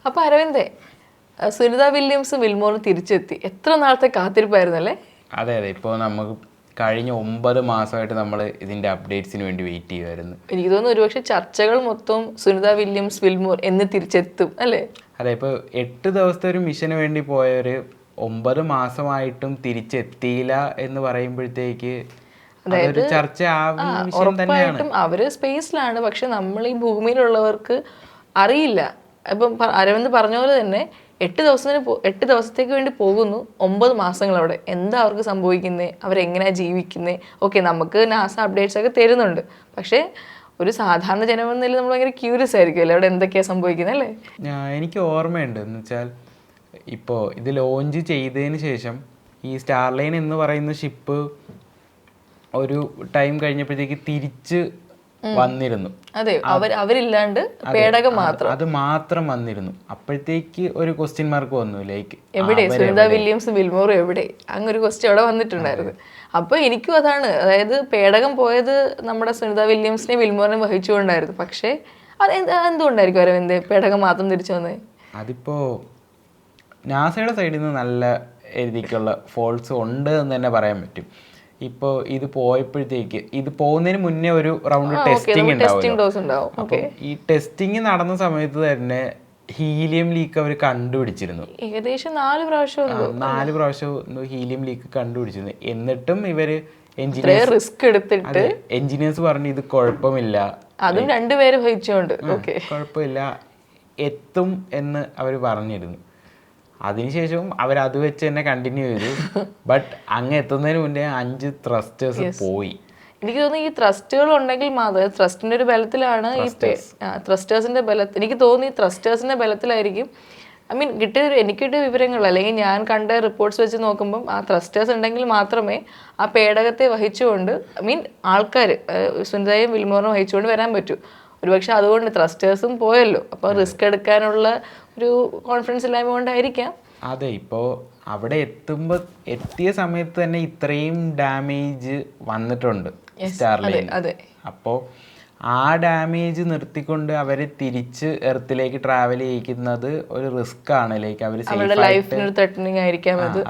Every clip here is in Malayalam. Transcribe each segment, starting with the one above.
അപ്പൊ അരവിന്ദേ, സുനിത വില്യംസും വിൽമോറും തിരിച്ചെത്തി. എത്ര നാളത്തെ കാത്തിരിപ്പായിരുന്നല്ലേ? അതെ അതെ, ഇപ്പോൾ നമുക്ക് കഴിഞ്ഞ 9 മാസമായിട്ട് നമ്മൾ ഇതിന്റെ അപ്ഡേറ്റ്സിന് വേണ്ടി വെയിറ്റ് ചെയ്യുമായിരുന്നു. എനിക്ക് തോന്നുന്നു ഒരുപക്ഷെ ചർച്ചകൾ മൊത്തം സുനിത വില്യംസ് വിൽമോർ എന്ന് തിരിച്ചെത്തും അല്ലേ? അതെ, ഇപ്പോൾ 8 ദിവസത്തെ ഒരു മിഷന് വേണ്ടി പോയവര് 9 മാസമായിട്ടും തിരിച്ചെത്തിയില്ല എന്ന് പറയുമ്പോഴത്തേക്ക് അതൊരു ചർച്ച ആവുന്ന വിഷയം തന്നെയാണ്. ഉറപ്പായിട്ടും അവര് സ്പേസിലാണ്, പക്ഷെ നമ്മൾ ഈ ഭൂമിയിലുള്ളവർക്ക് അറിയില്ല. ഇപ്പം അരവിന്ദ് പറഞ്ഞ പോലെ തന്നെ 8 ദിവസത്തേക്ക് വേണ്ടി പോകുന്നു, 9 മാസങ്ങൾ അവിടെ. എന്താ അവർക്ക് സംഭവിക്കുന്നത്, അവരെങ്ങനെയാ ജീവിക്കുന്നത്? ഓക്കെ, നമുക്ക് നാസ അപ്ഡേറ്റ്സ് ഒക്കെ തരുന്നുണ്ട്, പക്ഷേ ഒരു സാധാരണ ജനമെന്ന നിലയിൽ നമ്മൾ ഭയങ്കര ക്യൂരിയസ് ആയിരിക്കുമല്ലോ അവിടെ എന്തൊക്കെയാ സംഭവിക്കുന്നത് അല്ലേ? എനിക്ക് ഓർമ്മയുണ്ട് എന്ന് വെച്ചാൽ, ഇപ്പോൾ ഇത് ലോഞ്ച് ചെയ്തതിന് ശേഷം ഈ സ്റ്റാർലൈൻ എന്ന് പറയുന്ന ഷിപ്പ് ഒരു ടൈം കഴിഞ്ഞപ്പോഴത്തേക്ക് തിരിച്ച് വന്നിരുന്നു. അതെ, അവരില്ലാണ്ട് പേടകം മാത്രം, അത് മാത്രം വന്നിരുന്നു. അപ്പോഴത്തേക്ക് ഒരു ക്വസ്റ്റ്യൻ മാർക്ക് വന്നു, ലൈക്ക് എവിടെ സുനിത വില്യംസ് വിൽമോറും എവിടെ? അങ്ങൊരു ക്വസ്റ്റ്യൻ അവിടെ വന്നിട്ടുണ്ടായിരുന്നു. അപ്പൊ എനിക്കും അതാണ്, അതായത് പേടകം പോയത് നമ്മുടെ സുനിത വില്യംസിനെ വിൽമോറിനെ വഹിച്ചുകൊണ്ടായിരുന്നു. പക്ഷേ അത് എന്തുകൊണ്ടായിരിക്കും അരവിന്ദ് പേടകം മാത്രം തിരിച്ചു വന്നത്? അതിപ്പോ നാസയുടെ സൈഡിൽ നിന്ന് നല്ല രീതിക്കുള്ള ഫോൾസ് ഉണ്ട് എന്ന് തന്നെ പറയാൻ പറ്റും. ഇപ്പോൾ ഇത് പോയപ്പോഴത്തേക്ക്, ഇത് പോകുന്നതിന് മുന്നേ ഒരു റൗണ്ട് ടെസ്റ്റിംഗ് ഉണ്ടാവും. അപ്പോൾ ഈ ടെസ്റ്റിംഗ് നടന്ന സമയത്ത് തന്നെ ഹീലിയം ലീക്ക് അവർ കണ്ടുപിടിച്ചിരുന്നു. ഏകദേശം 4 പ്രാവശ്യം ഹീലിയം ലീക്ക് കണ്ടുപിടിച്ചിരുന്നു. എന്നിട്ടും ഇവര് റിസ്ക് എടുത്തിട്ട് എഞ്ചിനീയേഴ്സ് പറഞ്ഞു ഇത് കുഴപ്പമില്ല, അതും 2 പേര് വഹിച്ചോണ്ട് കുഴപ്പമില്ല, എത്തും എന്ന് അവർ പറഞ്ഞിരുന്നു. അതിനുശേഷവും അവരത് വെച്ച് തന്നെ കണ്ടിന്യൂ ചെയ്തു. ബട്ട് അങ്ങ് എത്തുന്നതിന് മുന്നേ 5 ത്രസ്റ്റേഴ്സ് പോയി. എനിക്ക് തോന്നുന്നു ഈ ത്രസ്റ്റുകൾ ഉണ്ടെങ്കിൽ മാത്രം, ത്രസ്റ്റിന്റെ ഒരു ബലത്തിലാണ് ഈ ത്രസ്റ്റേഴ്സിന്റെ ബലത്തിൽ, എനിക്ക് തോന്നുന്നു ഈ ത്രസ്റ്റേഴ്സിന്റെ ബലത്തിലായിരിക്കും. ഐ മീൻ എനിക്ക് കിട്ടിയ വിവരങ്ങൾ അല്ലെങ്കിൽ ഞാൻ കണ്ട റിപ്പോർട്ട്സ് വെച്ച് നോക്കുമ്പം ആ ത്രസ്റ്റേഴ്സ് ഉണ്ടെങ്കിൽ മാത്രമേ ആ പേടകത്തെ വഹിച്ചുകൊണ്ട്, ഐ മീൻ ആൾക്കാർ സുനിതയും വിൽമോറും വഹിച്ചുകൊണ്ട് വരാൻ പറ്റൂ. ഒരുപക്ഷെ അതുകൊണ്ട് ത്രസ്റ്റേഴ്സും പോയല്ലോ, അപ്പോൾ റിസ്ക് എടുക്കാനുള്ള ഒരു കോൺഫിഡൻസ് ഇല്ലായ്മ കൊണ്ടായിരിക്കാം. അതെ, ഇപ്പോൾ അവിടെ എത്തിയ സമയത്ത് തന്നെ ഇത്രയും ഡാമേജ് വന്നിട്ടുണ്ട് സ്റ്റാർലൈൻ. അപ്പോൾ ആ ഡാമേജ് നിർത്തിക്കൊണ്ട് അവരെ തിരിച്ച് എർത്തിലേക്ക് ട്രാവൽ ചെയ്യിക്കുന്നത് ഒരു റിസ്ക് ആണ്. ലൈക്ക്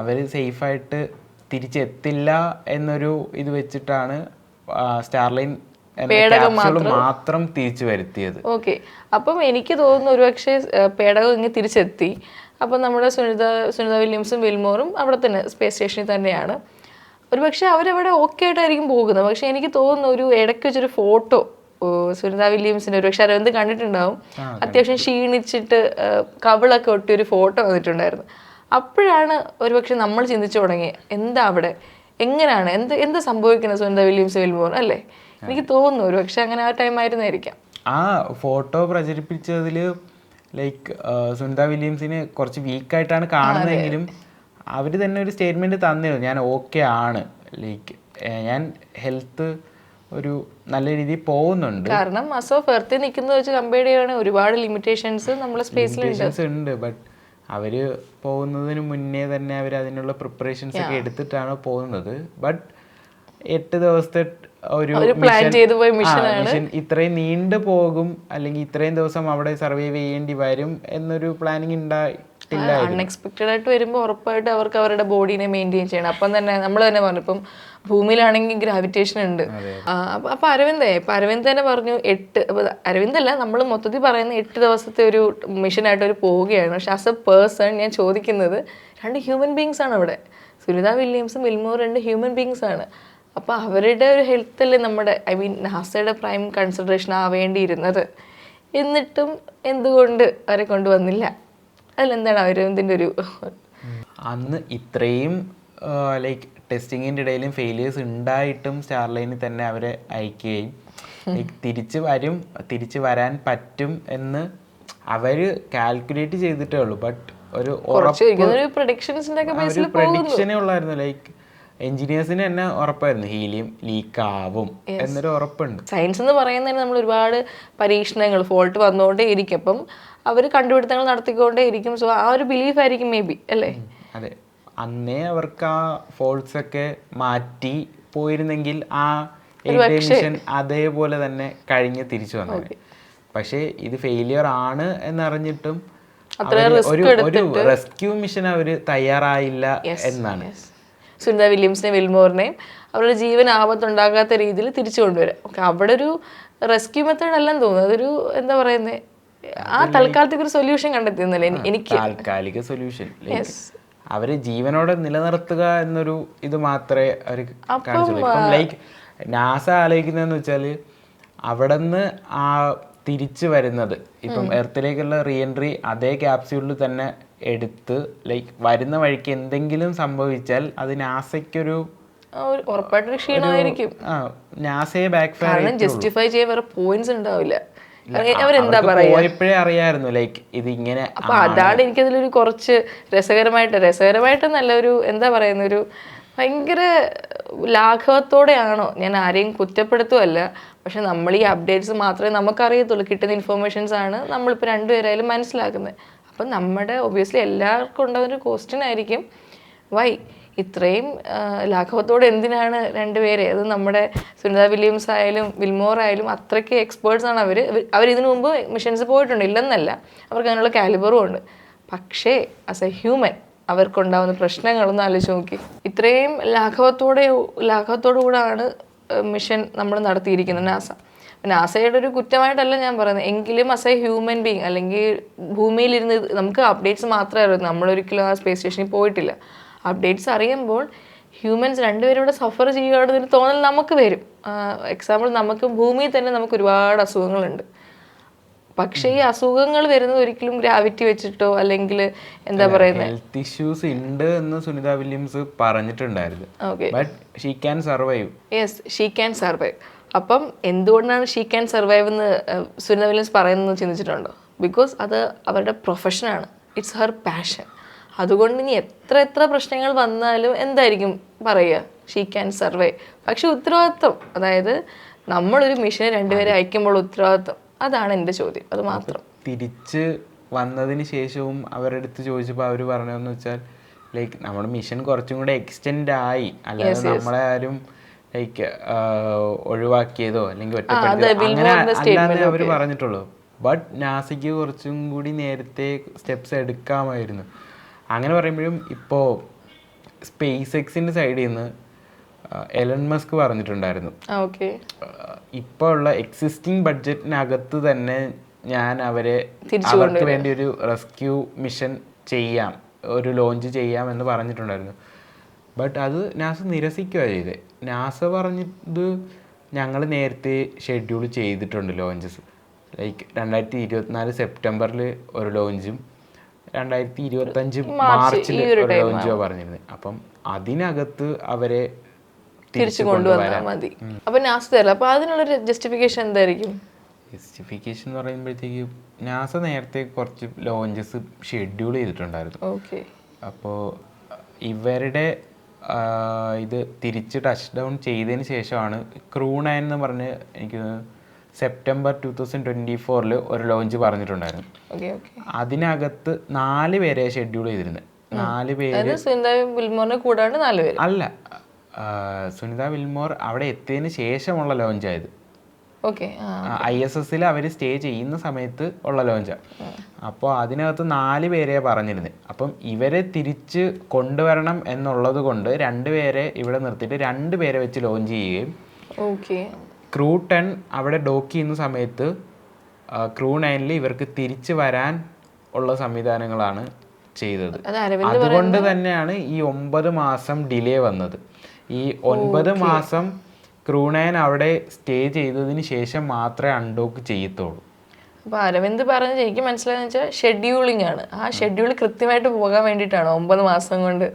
അവര് സേഫായിട്ട് തിരിച്ചെത്തില്ല എന്നൊരു ഇത് വെച്ചിട്ടാണ് സ്റ്റാർലൈൻ മാത്രം തിരിച്ചു വരുത്തിയത്. ഓക്കെ, അപ്പം എനിക്ക് തോന്നുന്നു ഒരുപക്ഷെ പേടകം ഇങ്ങനെ തിരിച്ചെത്തി. അപ്പം നമ്മുടെ സുനിത വില്യംസും വിൽമോറും അവിടെ തന്നെ സ്പേസ് സ്റ്റേഷനിൽ തന്നെയാണ്. ഒരുപക്ഷെ അവരവിടെ ഓക്കെ ആയിട്ടായിരിക്കും പോകുന്നത്. പക്ഷെ എനിക്ക് തോന്നുന്നു ഒരു ഇടയ്ക്ക് വെച്ചൊരു ഫോട്ടോ സുനിത വില്യംസിന്റെ, ഒരുപക്ഷെ അരവിന്ദ് കണ്ടിട്ടുണ്ടാവും, അത്യാവശ്യം ക്ഷീണിച്ചിട്ട് കവിളൊക്കെ ഒട്ടി ഒരു ഫോട്ടോ വന്നിട്ടുണ്ടായിരുന്നു. അപ്പോഴാണ് ഒരുപക്ഷെ നമ്മൾ ചിന്തിച്ചു തുടങ്ങി, എന്താ അവിടെ, എങ്ങനെയാണ്, എന്ത് സംഭവിക്കുന്നത് സുനിത വില്യംസ് വിൽമോർ അല്ലേ? എനിക്ക് തോന്നുന്നു ഒരു പക്ഷെ അങ്ങനെ ആ ടൈം ആയിരുന്നായിരിക്കാം. ആ ഫോട്ടോ പ്രചരിപ്പിച്ചതില് ലൈക്ക് സുനിത വില്യംസിനെ കുറച്ച് വീക്കായിട്ടാണ് കാണുന്നതെങ്കിലും അവർ തന്നെ ഒരു സ്റ്റേറ്റ്മെന്റ് തന്നിരുന്നു, ഞാൻ ഓക്കെ ആണ്, ലൈക്ക് ഞാൻ ഹെൽത്ത് ഒരു നല്ല രീതിയിൽ പോകുന്നുണ്ട്. കാരണം അസ് ഓഫ് എർത്തിൽ നിൽക്കുന്നത് വെച്ച് കമ്പയർ ചെയ്യുകയാണെങ്കിൽ ഒരുപാട് ലിമിറ്റേഷൻസ് നമ്മുടെ സ്പേസിൽ ഉണ്ട്. ബട്ട് അവര് പോകുന്നതിന് മുന്നേ തന്നെ അവർ അതിനുള്ള പ്രിപ്പറേഷൻസ് ഒക്കെ എടുത്തിട്ടാണ് പോകുന്നത്. ബട്ട് 8 ദിവസത്തെ ഒരു മിഷൻ ഇത്രയും നീണ്ടു പോകും അല്ലെങ്കിൽ ഇത്രയും ദിവസം അവിടെ സർവൈവ് ചെയ്യേണ്ടി വരും എന്നൊരു പ്ലാനിങ് ഉണ്ടായിട്ടില്ല. അൺഎക്സ്പെക്റ്റഡ് ആയിട്ട് വരുമ്പോൾ ഉറപ്പായിട്ട് അവർക്ക് അവരുടെ ബോഡീനെ മെയിൻറ്റെയിൻ ചെയ്യണം. അപ്പം തന്നെ നമ്മൾ തന്നെ പറഞ്ഞു, ഇപ്പം ഭൂമിയിലാണെങ്കിൽ ഗ്രാവിറ്റേഷൻ ഉണ്ട്. അപ്പൊ അരവിന്ദ് തന്നെ പറഞ്ഞു 8, അരവിന്ദ് അല്ല നമ്മൾ മൊത്തത്തിൽ പറയുന്ന 8 ദിവസത്തെ ഒരു മിഷനായിട്ട് അവർ പോവുകയാണ്. പക്ഷെ ആസ് എ പേഴ്സൺ ഞാൻ ചോദിക്കുന്നത്, 2 ഹ്യൂമൻ ബീങ്സ് ആണ് അവിടെ. സുനിത വില്യംസും വിൽമോറും 2 ഹ്യൂമൻ ബീങ്സ് ആണ്. അപ്പോൾ അവരുടെ ഒരു ഹെൽത്തല്ലേ നമ്മുടെ, ഐ മീൻ നാസയുടെ പ്രൈം കൺസിഡറേഷൻ ആവേണ്ടിയിരുന്നത്. എന്നിട്ടും എന്തുകൊണ്ട് അവരെ കൊണ്ടുവന്നില്ല? അതിലെന്താണ് അരവിന്ദിൻ്റെ ഒരു, അന്ന് ഇത്രയും ലൈക്ക് ടെസ്റ്റിങ്ങിൻ്റെ ഇടയിലും ഫെയിലിയേഴ്സ് ഉണ്ടായിട്ടും സ്റ്റാർലൈനിൽ തന്നെ അവരെ അയക്കുകയും തിരിച്ച് വരാൻ പറ്റും എന്ന് അവർ കാൽക്കുലേറ്റ് ചെയ്തിട്ടേ ഉള്ളൂ. ബട്ട് ഒരു പ്രഡിക്ഷനേ ഉള്ളായിരുന്നു. ലൈക്ക് എഞ്ചിനീയേഴ്സിന് തന്നെ ഉറപ്പായിരുന്നു ഹീലിയം ലീക്ക് ആവും എന്നൊരു ഉറപ്പുണ്ട്. സയൻസ് എന്ന് പറയുന്നതിന് നമ്മൾ ഒരുപാട് പരീക്ഷണങ്ങൾ, ഫോൾട്ട് വന്നുകൊണ്ടേ ഇരിക്കും. അപ്പം അവർ കണ്ടുപിടുത്തങ്ങൾ നടത്തിക്കൊണ്ടേ ഇരിക്കും. സോ ആ ഒരു ബിലീഫ് ആയിരിക്കും മേ ബി അല്ലേ? അതെ, അന്നേ അവർക്ക് ആ ഫോൾട്ട്സ് ഒക്കെ മാറ്റി പോയിരുന്നെങ്കിൽ ആ മിഷൻ അതേപോലെ തന്നെ കഴിഞ്ഞ് തിരിച്ചു വന്നത്. പക്ഷേ ഇത് ഫെയിലിയർ ആണ് എന്നറിഞ്ഞിട്ടും ഒരു റെസ്ക്യൂ മിഷൻ അവര് തയ്യാറായില്ല എന്നാണ്. സുനിത വില്യംസിനെയും വിൽമോറിനെയും അവരുടെ ജീവൻ ആപത്തുണ്ടാകാത്ത രീതിയിൽ തിരിച്ചു കൊണ്ടുവരാം. ഓക്കെ, അവിടെ ഒരു റെസ്ക്യൂ മെത്തേഡ് അല്ലെന്ന് തോന്നുന്നു, അതൊരു എന്താ പറയുന്നത്, ആ തൽക്കാലത്തേക്ക് ഒരു സൊല്യൂഷൻ കണ്ടെത്തിയെന്നല്ലേ എനിക്ക്. താൽക്കാലിക സൊല്യൂഷൻ, അവര് ജീവനോടെ നിലനിർത്തുക എന്നൊരു ഇത് മാത്രമേ അവര് കാണിച്ചുള്ളൂ. ഇപ്പം ലൈക്ക് നാസ ആലോചിക്കുന്നതെന്ന് വെച്ചാല് അവിടെ നിന്ന് ആ തിരിച്ചു വരുന്നത്, ഇപ്പം എർത്തിലേക്കുള്ള റീ എൻട്രി അതേ ക്യാപ്സ്യൂളിൽ തന്നെ എടുത്ത് ലൈക്ക് വരുന്ന വഴിക്ക് എന്തെങ്കിലും സംഭവിച്ചാൽ അത് നാസയ്ക്കൊരു ഉറപ്പായിട്ടൊരു ക്ഷീണമായിരിക്കും. നാസയെ ബാക്ക് ഫയർ ജസ്റ്റിഫൈ ചെയ്യാൻ വേറെ പോയിന്റ്സ് ഉണ്ടാവില്ല. അവരെന്താ പറയാ, പോയപ്പോഴേ അറിയായിരുന്നു ലൈക്ക് ഇത് ഇങ്ങനെ. അപ്പൊ അതാണ് എനിക്കതിലൊരു കുറച്ച് രസകരമായിട്ട് നല്ലൊരു എന്താ പറയുന്ന ഒരു ഭയങ്കര ലാഘവത്തോടെയാണോ, ഞാൻ ആരെയും കുറ്റപ്പെടുത്തുമല്ല, പക്ഷെ നമ്മൾ ഈ അപ്ഡേറ്റ്സ് മാത്രമേ നമുക്കറിയത്തുള്ളൂ, കിട്ടുന്ന ഇൻഫോർമേഷൻസ് ആണ് നമ്മളിപ്പോൾ രണ്ടുപേരായാലും മനസ്സിലാക്കുന്നത്. അപ്പം നമ്മുടെ ഒബ്വിയസ്ലി എല്ലാവർക്കും ഉണ്ടാകുന്നൊരു ക്വസ്റ്റ്യൻ ആയിരിക്കും, വൈ ഇത്രയും ലാഘവത്തോടെ എന്തിനാണ് രണ്ടുപേരെ, അത് നമ്മുടെ സുനിത വില്യംസ് ആയാലും വിൽമോർ ആയാലും അത്രയ്ക്ക് എക്സ്പേർട്സ് ആണ് അവരിതിനു മുമ്പ് മിഷൻസ് പോയിട്ടുണ്ട്, ഇല്ലെന്നല്ല, അവർക്ക് അതിനുള്ള കാലിബറും ഉണ്ട്. പക്ഷേ ആസ് എ ഹ്യൂമൻ അവർക്കുണ്ടാകുന്ന പ്രശ്നങ്ങളൊന്നും ആലോചിച്ച് നോക്കി. ഇത്രയും ലാഘവത്തോടു കൂടാണ് മിഷൻ നമ്മൾ നടത്തിയിരിക്കുന്നത് നാസയുടെ ഒരു കുറ്റമായിട്ടല്ല ഞാൻ പറയുന്നത്, എങ്കിലും ആസ് എ ഹ്യൂമൻ ബീങ്, അല്ലെങ്കിൽ ഭൂമിയിലിരുന്ന് നമുക്ക് അപ്ഡേറ്റ്സ് മാത്രമേ അറിയൂ, നമ്മളൊരിക്കലും ആ സ്പേസ് സ്റ്റേഷനിൽ പോയിട്ടില്ല. അപ്ഡേറ്റ്സ് അറിയുമ്പോൾ ഹ്യൂമൻസ് രണ്ടുപേരും ഇവിടെ സഫർ ചെയ്യുകയാണെന്നൊരു തോന്നൽ നമുക്ക് വരും. എക്സാമ്പിൾ, നമുക്ക് ഭൂമിയിൽ തന്നെ നമുക്ക് ഒരുപാട് അസുഖങ്ങളുണ്ട്. പക്ഷേ ഈ അസുഖങ്ങൾ വരുന്നത് ഒരിക്കലും ഗ്രാവിറ്റി വെച്ചിട്ടോ അല്ലെങ്കിൽ എന്താ പറയുന്നത് ഹെൽത്ത് ഇഷ്യൂസ് ഉണ്ട് എന്ന് സുനിത വില്യംസ് പറഞ്ഞിട്ടുണ്ടായിരുന്നു. But she can survive. Yes, she can survive. അപ്പം എന്തുകൊണ്ടാണ് ഷീ ക്യാൻ സർവൈവ് എന്ന് സുനിത വില്യംസ് പറയുന്നത് ചിന്തിച്ചിട്ടുണ്ടോ? ബിക്കോസ് അത് അവരുടെ പ്രൊഫഷനാണ്, ഇറ്റ്സ് ഹെർ പാഷൻ. അതുകൊണ്ട് ഇനി എത്ര പ്രശ്നങ്ങൾ വന്നാലും എന്തായിരിക്കും പറയുക, ഷീ ക്യാൻ സർവൈവ്. പക്ഷെ ഉത്തരവാദിത്വം, അതായത് നമ്മളൊരു മിഷനെ രണ്ടുപേരെ അയക്കുമ്പോൾ ഉത്തരവാദിത്വം, അതാണ് എൻ്റെ ചോദ്യം, അത് മാത്രം. തിരിച്ച് വന്നതിന് ശേഷവും അവരുടെ അടുത്ത് ചോദിച്ചപ്പോൾ അവർ പറഞ്ഞതെന്ന് വെച്ചാൽ ലൈക്ക് നമ്മുടെ മിഷൻ കുറച്ചും കൂടെ എക്സ്റ്റെൻഡ് ആയി, അല്ലാതെ നമ്മളെ ആരും ലൈക്ക് ഒഴിവാക്കിയതോ അല്ലെങ്കിൽ ഒറ്റപ്പെടുത്തിയതോ അങ്ങനെ അല്ലാതെ അവർ പറഞ്ഞിട്ടുള്ളൂ. ബട്ട് നാസയ്ക്ക് കുറച്ചും കൂടി നേരത്തെ സ്റ്റെപ്സ് എടുക്കാമായിരുന്നു. അങ്ങനെ പറയുമ്പോഴും ഇപ്പോൾ സ്പേസ് എക്സിൻ്റെ സൈഡിൽ നിന്ന് എലൺ മസ്ക് പറഞ്ഞിട്ടുണ്ടായിരുന്നു, ഇപ്പോൾ ഉള്ള എക്സിസ്റ്റിംഗ് ബഡ്ജറ്റിനകത്ത് തന്നെ ഞാൻ അവർക്ക് വേണ്ടി ഒരു റെസ്ക്യൂ മിഷൻ ചെയ്യാം, ഒരു ലോഞ്ച് ചെയ്യാം എന്ന് പറഞ്ഞിട്ടുണ്ടായിരുന്നു. ബട്ട് അത് നാസ നിരസിക്കുക ചെയ്തത്. നാസ പറഞ്ഞത് ഞങ്ങൾ നേരത്തെ ഷെഡ്യൂൾ ചെയ്തിട്ടുണ്ട് ലോഞ്ചസ്, ലൈക്ക് 2024 സെപ്റ്റംബറിൽ ഒരു ലോഞ്ചും 2025 മാർച്ചിൽ ഒരു ലോഞ്ചോ പറഞ്ഞിരുന്നത്. അപ്പം അതിനകത്ത് അവരെ തിരിച്ചു കൊണ്ടുവന്നാൽ മതി. അപ്പൊ നാസ തരില്ല, അപ്പൊ അതിനുള്ളൊരു ജസ്റ്റിഫിക്കേഷൻ എന്തായിരിക്കും? ജസ്റ്റിഫിക്കേഷൻ എന്ന് പറയുമ്പോഴത്തേക്ക് നാസ നേരത്തെ കുറച്ച് ലോഞ്ചസ് ഷെഡ്യൂൾ ചെയ്തിട്ടുണ്ടായിരുന്നു. അപ്പോൾ ഇവരുടെ ഇത് തിരിച്ച് ടച്ച് ഡൗൺ ചെയ്തതിന് ശേഷമാണ് ക്രൂ 9 എന്ന് പറഞ്ഞ് എനിക്ക് സെപ്റ്റംബർ 2024 ഒരു ലോഞ്ച് പറഞ്ഞിട്ടുണ്ടായിരുന്നു. അതിനകത്ത് 4 പേരെ ഷെഡ്യൂൾ ചെയ്തിരുന്നത്. 4 പേര് അല്ല, സുനിത വിൽമോർ അവിടെ എത്തിയതിന് ശേഷമുള്ള ലോഞ്ചായത്. ISS അവർ സ്റ്റേ ചെയ്യുന്ന സമയത്ത് ഉള്ള ലോഞ്ചാണ്. അപ്പോൾ അതിനകത്ത് 4 പേരെ പറഞ്ഞിരുന്നത്. അപ്പം ഇവരെ തിരിച്ച് കൊണ്ടുവരണം എന്നുള്ളത് കൊണ്ട് 2 പേരെ ഇവിടെ നിർത്തിയിട്ട് 2 പേരെ വെച്ച് ലോഞ്ച് ചെയ്യുകയും ക്രൂ 10 അവിടെ ഡോക്ക് ചെയ്യുന്ന സമയത്ത് ക്രൂ 9 ഇവർക്ക് തിരിച്ച് വരാൻ ഉള്ള സംവിധാനങ്ങളാണ് ചെയ്തത്. അതുകൊണ്ട് തന്നെയാണ് ഈ 9 മാസം ഡിലേ വന്നത്. ഈ 9 മാസം ക്രൂ 9 അവിടെ സ്റ്റേ ചെയ്തതിന് ശേഷം മാത്രമേ അൺഡോക്ക് ചെയ്യത്തുള്ളൂ. അപ്പോൾ അരവിന്ദ് പറഞ്ഞത് എനിക്ക് മനസ്സിലായെന്ന് വെച്ചാൽ ഷെഡ്യൂളിംഗ് ആണ്. ആ ഷെഡ്യൂൾ കൃത്യമായിട്ട് പോകാൻ വേണ്ടിയിട്ടാണ് 9 മാസം കൊണ്ട്.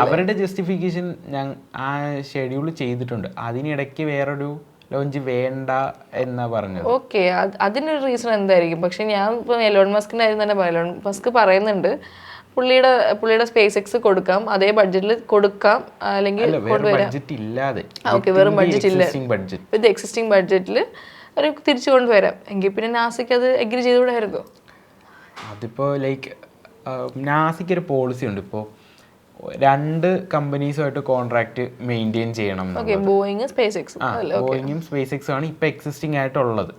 അവരുടെ ജസ്റ്റിഫിക്കേഷൻ ആ ഷെഡ്യൂൾ ചെയ്തിട്ടുണ്ട്, അതിനിടയ്ക്ക് വേറൊരു ലോഞ്ച് വേണ്ട എന്നാ പറഞ്ഞത്. ഓക്കെ, അതിനൊരു റീസൺ എന്തായിരിക്കും? പക്ഷെ ഞാൻ ഇപ്പം എലോൺ മസ്കിൻ്റെ കാര്യം തന്നെ പറയാം. എലോൺ മസ്ക് പറയുന്നുണ്ട് പുള്ളിയുടെ സ്പേസ് എക്സ് കൊടുക്കാം, അതേ ബഡ്ജറ്റിൽ കൊടുക്കാം, അല്ലെങ്കിൽ വെറും ബഡ്ജറ്റ് ഇല്ല, വിത്ത് എക്സിസ്റ്റിംഗ് ബഡ്ജറ്റിൽ ഒരു തിരിച്ചു കൊണ്ടുവരാം. എങ്കിൽ പിന്നെ നാസയ്ക്ക് അത് എഗ്രി ചെയ്തുകൂടായിരുന്നോ? അതിപ്പോൾ ലൈക്ക് നാസയ്ക്ക് ഒരു പോളിസി ഉണ്ട്. ഇപ്പോൾ 2 കമ്പനീസുമായിട്ട് കോൺട്രാക്ട് മെയിൻറ്റെയിൻ ചെയ്യണം. Boeing SpaceX. ബോയിങ്ങും സ്പേസ് എക്സും ആണ് ഇപ്പൊ എക്സിസ്റ്റിംഗ് ആയിട്ടുള്ളത്.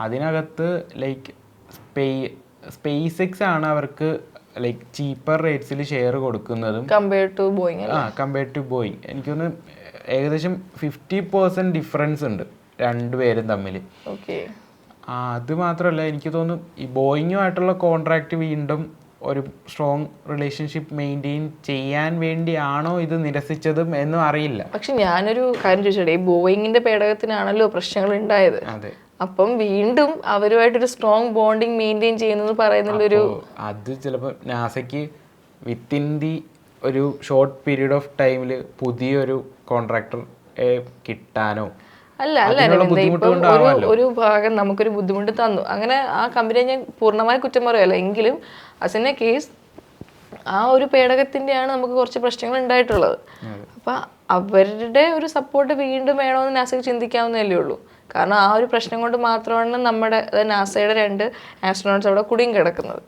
അതിനകത്ത് ലൈക്ക് സ്പേസ് എക്സ് ആണ് അവർക്ക് ലൈക്ക് ചീപ്പർ റേറ്റ്സിൽ ഷെയർ കൊടുക്കുന്നതും കമ്പയർഡ് ടു ബോയിങ്. എനിക്കൊന്ന് ഏകദേശം 50% ഡിഫറൻസ് ഉണ്ട് രണ്ടുപേരും തമ്മിൽ. അത് മാത്രമല്ല എനിക്ക് തോന്നുന്നു ഈ ബോയിങ്ങുമായിട്ടുള്ള കോൺട്രാക്ട് വീണ്ടും ഒരു സ്ട്രോങ് റിലേഷൻഷിപ്പ് മെയിൻറ്റെയിൻ ചെയ്യാൻ വേണ്ടിയാണോ ഇത് നിരസിച്ചതും എന്നും അറിയില്ല. പക്ഷെ ഞാനൊരു കാര്യം ചോദിച്ചോട്ടെ, ഈ ബോയിങ്ങിന്റെ പേടകത്തിനാണല്ലോ പ്രശ്നങ്ങൾ ഉണ്ടായത്. അപ്പം വീണ്ടും അവരുമായിട്ടൊരു സ്ട്രോങ് ബോണ്ടിങ് മെയിൻറ്റെയിൻ ചെയ്യുന്നത് പറയുന്നുള്ളൊരു അത് ചിലപ്പോൾ നാസയ്ക്ക് വിത്തിൻ ദി ഒരു ഷോർട്ട് പീരീഡ് ഓഫ് ടൈമിൽ പുതിയൊരു കോൺട്രാക്ടർ കിട്ടാനോ അല്ല ഒരു ഭാഗം നമുക്കൊരു ബുദ്ധിമുട്ട് തന്നു. അങ്ങനെ ആ കമ്പനിയെ ഞാൻ പൂർണ്ണമായി കുറ്റം പറയല്ല, എങ്കിലും അസിൻ എ കേസ് ആ ഒരു പേടകത്തിൻ്റെയാണ് നമുക്ക് കുറച്ച് പ്രശ്നങ്ങൾ ഉണ്ടായിട്ടുള്ളത്. അപ്പം അവരുടെ ഒരു സപ്പോർട്ട് വീണ്ടും വേണമെന്ന് നാസയ്ക്ക് ചിന്തിക്കാവുന്നതല്ലേ ഉള്ളൂ. കാരണം ആ ഒരു പ്രശ്നം കൊണ്ട് മാത്രമാണ് നമ്മുടെ നാസയുടെ 2 ആസ്ട്രോണോട്ട്സ് അവിടെ കുടുങ്ങി കിടക്കുന്നത്.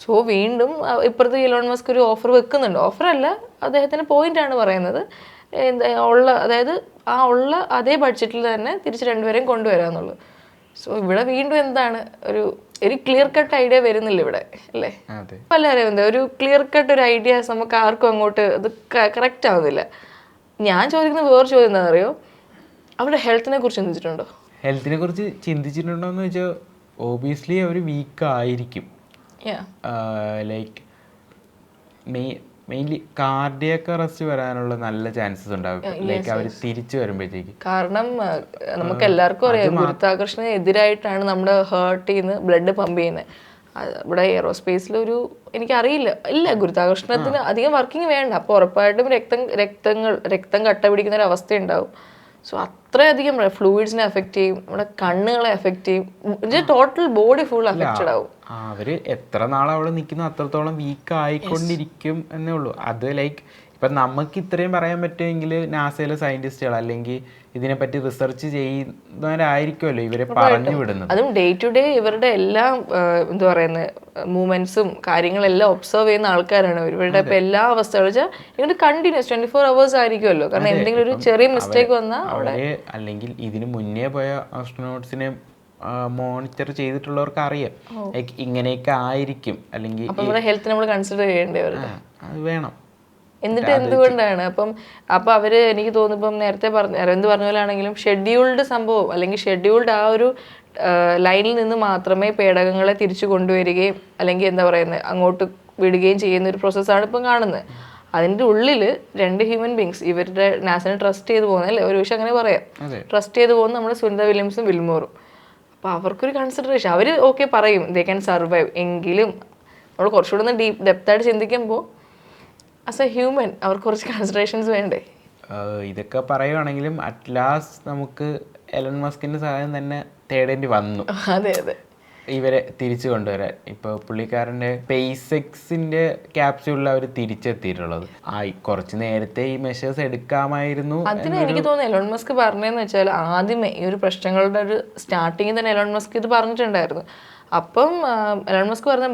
സോ വീണ്ടും ഇപ്പുറത്ത് ഇലോൺ മസ്ക് ഒരു ഓഫർ വെക്കുന്നുണ്ട്. ഓഫറല്ല, അദ്ദേഹത്തിൻ്റെ പോയിന്റാണ് പറയുന്നത്. അതായത് ഉള്ള അതേ ബഡ്ജറ്റിൽ തന്നെ തിരിച്ച് 2 പേരെയും കൊണ്ടുവരാന്നുള്ളത്. സോ ഇവിടെ വീണ്ടും എന്താണ് ഒരു ക്ലിയർ കട്ട് ഐഡിയ വരുന്നില്ല ഇവിടെ, അല്ലേ? എല്ലാവരും ഒരു ക്ലിയർ കട്ട് ഒരു ഐഡിയാസ് നമുക്ക് ആർക്കും അങ്ങോട്ട് അത് കറക്റ്റ് ആവുന്നില്ല. ഞാൻ ചോദിക്കുന്ന വേറെ ചോദ്യം എന്താണെന്ന് അറിയോ, അവരുടെ ഹെൽത്തിനെ കുറിച്ച് ചിന്തിച്ചിട്ടുണ്ടോ? ഹെൽത്തിനെ കുറിച്ച് ചിന്തിച്ചിട്ടുണ്ടോയെന്ന് വെച്ചാൽ ഓബിയസ്ലി അവർ വീക്ക് ആയിരിക്കും. ലൈക്ക് മെയിൻലി കാർഡിയക് അറസ്റ്റ് വരാനുള്ള നല്ല ചാൻസസ് ഉണ്ടാവും ലൈക്ക് അവർ തിരിച്ചു വരുമ്പോഴത്തേക്ക്. കാരണം നമുക്ക് എല്ലാവർക്കും അറിയാം ഗുരുത്വാകർഷണത്തിന് എതിരായിട്ടാണ് നമ്മുടെ ഹാർട്ടിൽ നിന്ന് ബ്ലഡ് പമ്പ് ചെയ്യുന്നത്. ഇവിടെ എയറോസ്പേസിലൊരു എനിക്കറിയില്ല, ഇല്ല ഗുരുത്വാകർഷണത്തിന് അധികം വർക്കിംഗ് വേണ്ട. അപ്പോൾ ഉറപ്പായിട്ടും രക്തം കട്ട പിടിക്കുന്ന ഒരു അവസ്ഥ ഉണ്ടാവും. സോ അത്രയധികം ഫ്ലൂയിഡ്സിനെ എഫക്ട് ചെയ്യും, നമ്മുടെ കണ്ണുകളെ എഫക്ട് ചെയ്യും, ടോട്ടൽ ബോഡി ഫുൾ എഫക്റ്റഡ് ആവും. അവര് എത്ര നാൾ അവിടെ നിൽക്കുന്നു അത്രത്തോളം വീക്ക് ആയിക്കൊണ്ടിരിക്കും എന്നേ ഉള്ളൂ. അത് ലൈക്ക് ഇപ്പം നമുക്ക് ഇത്രയും പറയാൻ പറ്റുമെങ്കിൽ നാസയിലെ സയന്റിസ്റ്റുകൾ അല്ലെങ്കിൽ ഇതിനെപ്പറ്റി റിസർച്ച് ചെയ്യുന്നവരായിരിക്കുമല്ലോ ഇവരെ പറഞ്ഞു വിടുന്നത്. അതും ഡേ ടു ഡേ ഇവരുടെ എല്ലാ എന്താ പറയുന്നത് മൂവ്മെന്റ്സും കാര്യങ്ങളെല്ലാം ഒബ്സർവ് ചെയ്യുന്ന ആൾക്കാരാണ് ഇവരുടെ. ഇപ്പം എല്ലാ അവസ്ഥകളും വെച്ചാൽ ഇവരുടെ കണ്ടിന്യൂസ് 24 hours ആയിരിക്കുമല്ലോ. കാരണം എന്തെങ്കിലും ഒരു ചെറിയ മിസ്റ്റേക്ക് വന്നാൽ അല്ലെങ്കിൽ ഇതിന് മുന്നേ പോയ ആസ്ട്രോനോട്ട്സിനെ മോണിറ്റർ ചെയ്തിട്ടുള്ളവർക്ക് അറിയാം ലൈക്ക് ഇങ്ങനെയൊക്കെ ആയിരിക്കും. അല്ലെങ്കിൽ ഹെൽത്ത് നമ്മൾ കൺസിഡർ ചെയ്യേണ്ടി വരും, അത് വേണം. എന്നിട്ട് എന്തുകൊണ്ടാണ് അപ്പം അവര് എനിക്ക് തോന്നുന്നു ഇപ്പം നേരത്തെ അരവിന്ദ് പറഞ്ഞ പോലെ ആണെങ്കിലും ഷെഡ്യൂൾഡ് സംഭവം അല്ലെങ്കിൽ ഷെഡ്യൂൾഡ് ആ ഒരു ലൈനിൽ നിന്ന് മാത്രമേ പേടകങ്ങളെ തിരിച്ചു കൊണ്ടുവരികയും അല്ലെങ്കിൽ എന്താ പറയുന്നത് അങ്ങോട്ട് വിടുകയും ചെയ്യുന്ന ഒരു പ്രോസസ്സാണ് ഇപ്പം കാണുന്നത്. അതിൻ്റെ ഉള്ളിൽ 2 ഹ്യൂമൻ ബീങ്സ് ഇവരുടെ നാസനെ ട്രസ്റ്റ് ചെയ്ത് പോകുന്നത് അല്ലേ, ഒരു പക്ഷെ അങ്ങനെ പറയാം, ട്രസ്റ്റ് ചെയ്ത് പോകുന്ന നമ്മുടെ സുനിത വില്യംസും വിൽമോറും. അപ്പോൾ അവർക്കൊരു കൺസിഡറേഷൻ, അവർ ഓക്കെ പറയും ദേ ക്യാൻ സർവൈവ്, എങ്കിലും നമ്മൾ കുറച്ചുകൂടെ ഒന്ന് ഡെപ്തായിട്ട് ചിന്തിക്കുമ്പോൾ ആസ് എ ഹ്യൂമൻ അവർക്ക് കുറച്ച് കൺസിഡറേഷൻസ് വേണ്ടേ? ഇതൊക്കെ പറയുവാണെങ്കിലും അറ്റ് ലാസ്റ്റ് നമുക്ക് എലൺ മസ്കിന്റെ സഹായം തന്നെ തേടേണ്ടി വന്നു. അതെ അതെ, ഇവരെ തിരിച്ചു കൊണ്ടുവരാൻ. ഇപ്പോൾ പുള്ളിക്കാരൻ്റെ സ്പേസ് എക്സിന്റെ ക്യാപ്സ്യൂളിൽ അവർ തിരിച്ചെത്തിയിട്ടുള്ളത്. കുറച്ച് നേരത്തെ ഈ മെഷേഴ്സ് എടുക്കാമായിരുന്നു. അതിന് എനിക്ക് തോന്നുന്നു എലോൺ മസ്ക് പറഞ്ഞതെന്ന് വെച്ചാൽ ആദ്യമേ ഈ ഒരു പ്രശ്നങ്ങളുടെ ഒരു സ്റ്റാർട്ടിങ്ങിൽ തന്നെ എലോൺ മസ്ക് ഇത് പറഞ്ഞിട്ടുണ്ടായിരുന്നു. അപ്പം എലോൺ മസ്ക് പറഞ്ഞ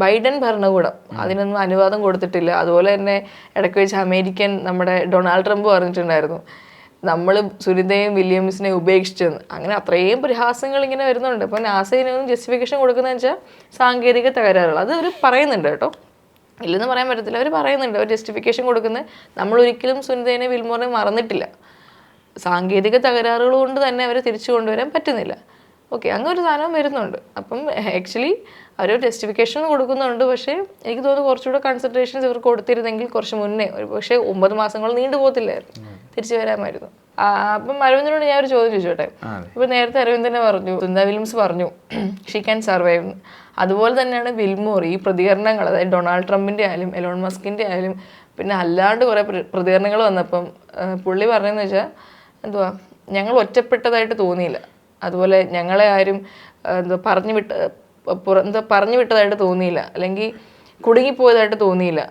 ബൈഡൻ ഭരണകൂടം അതിനൊന്നും അനുവാദം കൊടുത്തിട്ടില്ല. അതുപോലെ തന്നെ ഇടയ്ക്ക് വെച്ച് അമേരിക്കൻ നമ്മുടെ ഡൊണാൾഡ് ട്രംപ് പറഞ്ഞിട്ടുണ്ടായിരുന്നു നമ്മൾ സുനിതയും വില്യംസിനെയും ഉപേക്ഷിച്ചെന്ന്. അങ്ങനെ അത്രയും പരിഹാസങ്ങൾ ഇങ്ങനെ വരുന്നുണ്ട്. അപ്പോൾ നാസയിനൊന്നും ജസ്റ്റിഫിക്കേഷൻ കൊടുക്കുന്നതെന്ന് വെച്ചാൽ സാങ്കേതിക തകരാറുകൾ അത് അവർ പറയുന്നുണ്ട് കേട്ടോ, ഇല്ലെന്ന് പറയാൻ പറ്റത്തില്ല. അവർ പറയുന്നുണ്ട്, അവർ ജസ്റ്റിഫിക്കേഷൻ കൊടുക്കുന്നത് നമ്മൾ ഒരിക്കലും സുനിതേനെ വിൽമോറിനെ മറന്നിട്ടില്ല, സാങ്കേതിക തകരാറുകൾ കൊണ്ട് തന്നെ അവരെ തിരിച്ചു കൊണ്ടുവരാൻ പറ്റുന്നില്ല. ഓക്കെ, അങ്ങനെ ഒരു സാധനം വരുന്നുണ്ട്. അപ്പം ആക്ച്വലി അവർ ജസ്റ്റിഫിക്കേഷൻ കൊടുക്കുന്നുണ്ട്. പക്ഷേ എനിക്ക് തോന്നുന്നു കുറച്ചുകൂടെ കൺസിഡറേഷൻസ് ഇവർക്ക് കൊടുത്തിരുന്നെങ്കിൽ കുറച്ച് മുന്നേ ഒരു പക്ഷേ 9 മാസങ്ങൾ നീണ്ടു പോകത്തില്ലായിരുന്നു, തിരിച്ചു വരാമായിരുന്നു. അപ്പം അരവിന്ദനോട് ഞാൻ ഒരു ചോദ്യം ചോദിച്ചോട്ടെ. ഇപ്പം നേരത്തെ അരവിന്ദനെ പറഞ്ഞു, സുനിത വില്യംസ് പറഞ്ഞു ഷീ ക്യാൻ സർവൈവ് എന്ന്. അതുപോലെ തന്നെയാണ് വിൽമോർ ഈ പ്രതികരണങ്ങൾ, അതായത് ഡൊണാൾഡ് ട്രംപിൻ്റെ ആയാലും എലോൺ മസ്കിൻ്റെ ആയാലും പിന്നെ അല്ലാണ്ട് കുറേ പ്രതികരണങ്ങൾ വന്നപ്പം പുള്ളി പറഞ്ഞതെന്ന് വെച്ചാൽ എന്തുവാ, ഞങ്ങൾ ഒറ്റപ്പെട്ടതായിട്ട് തോന്നിയില്ല, അതുപോലെ ഞങ്ങളെ ആരും പറഞ്ഞു വിട്ടതായിട്ട് തോന്നിയില്ല, അല്ലെങ്കിൽ കുടുങ്ങിപ്പോയതായിട്ട് തോന്നിയില്ല.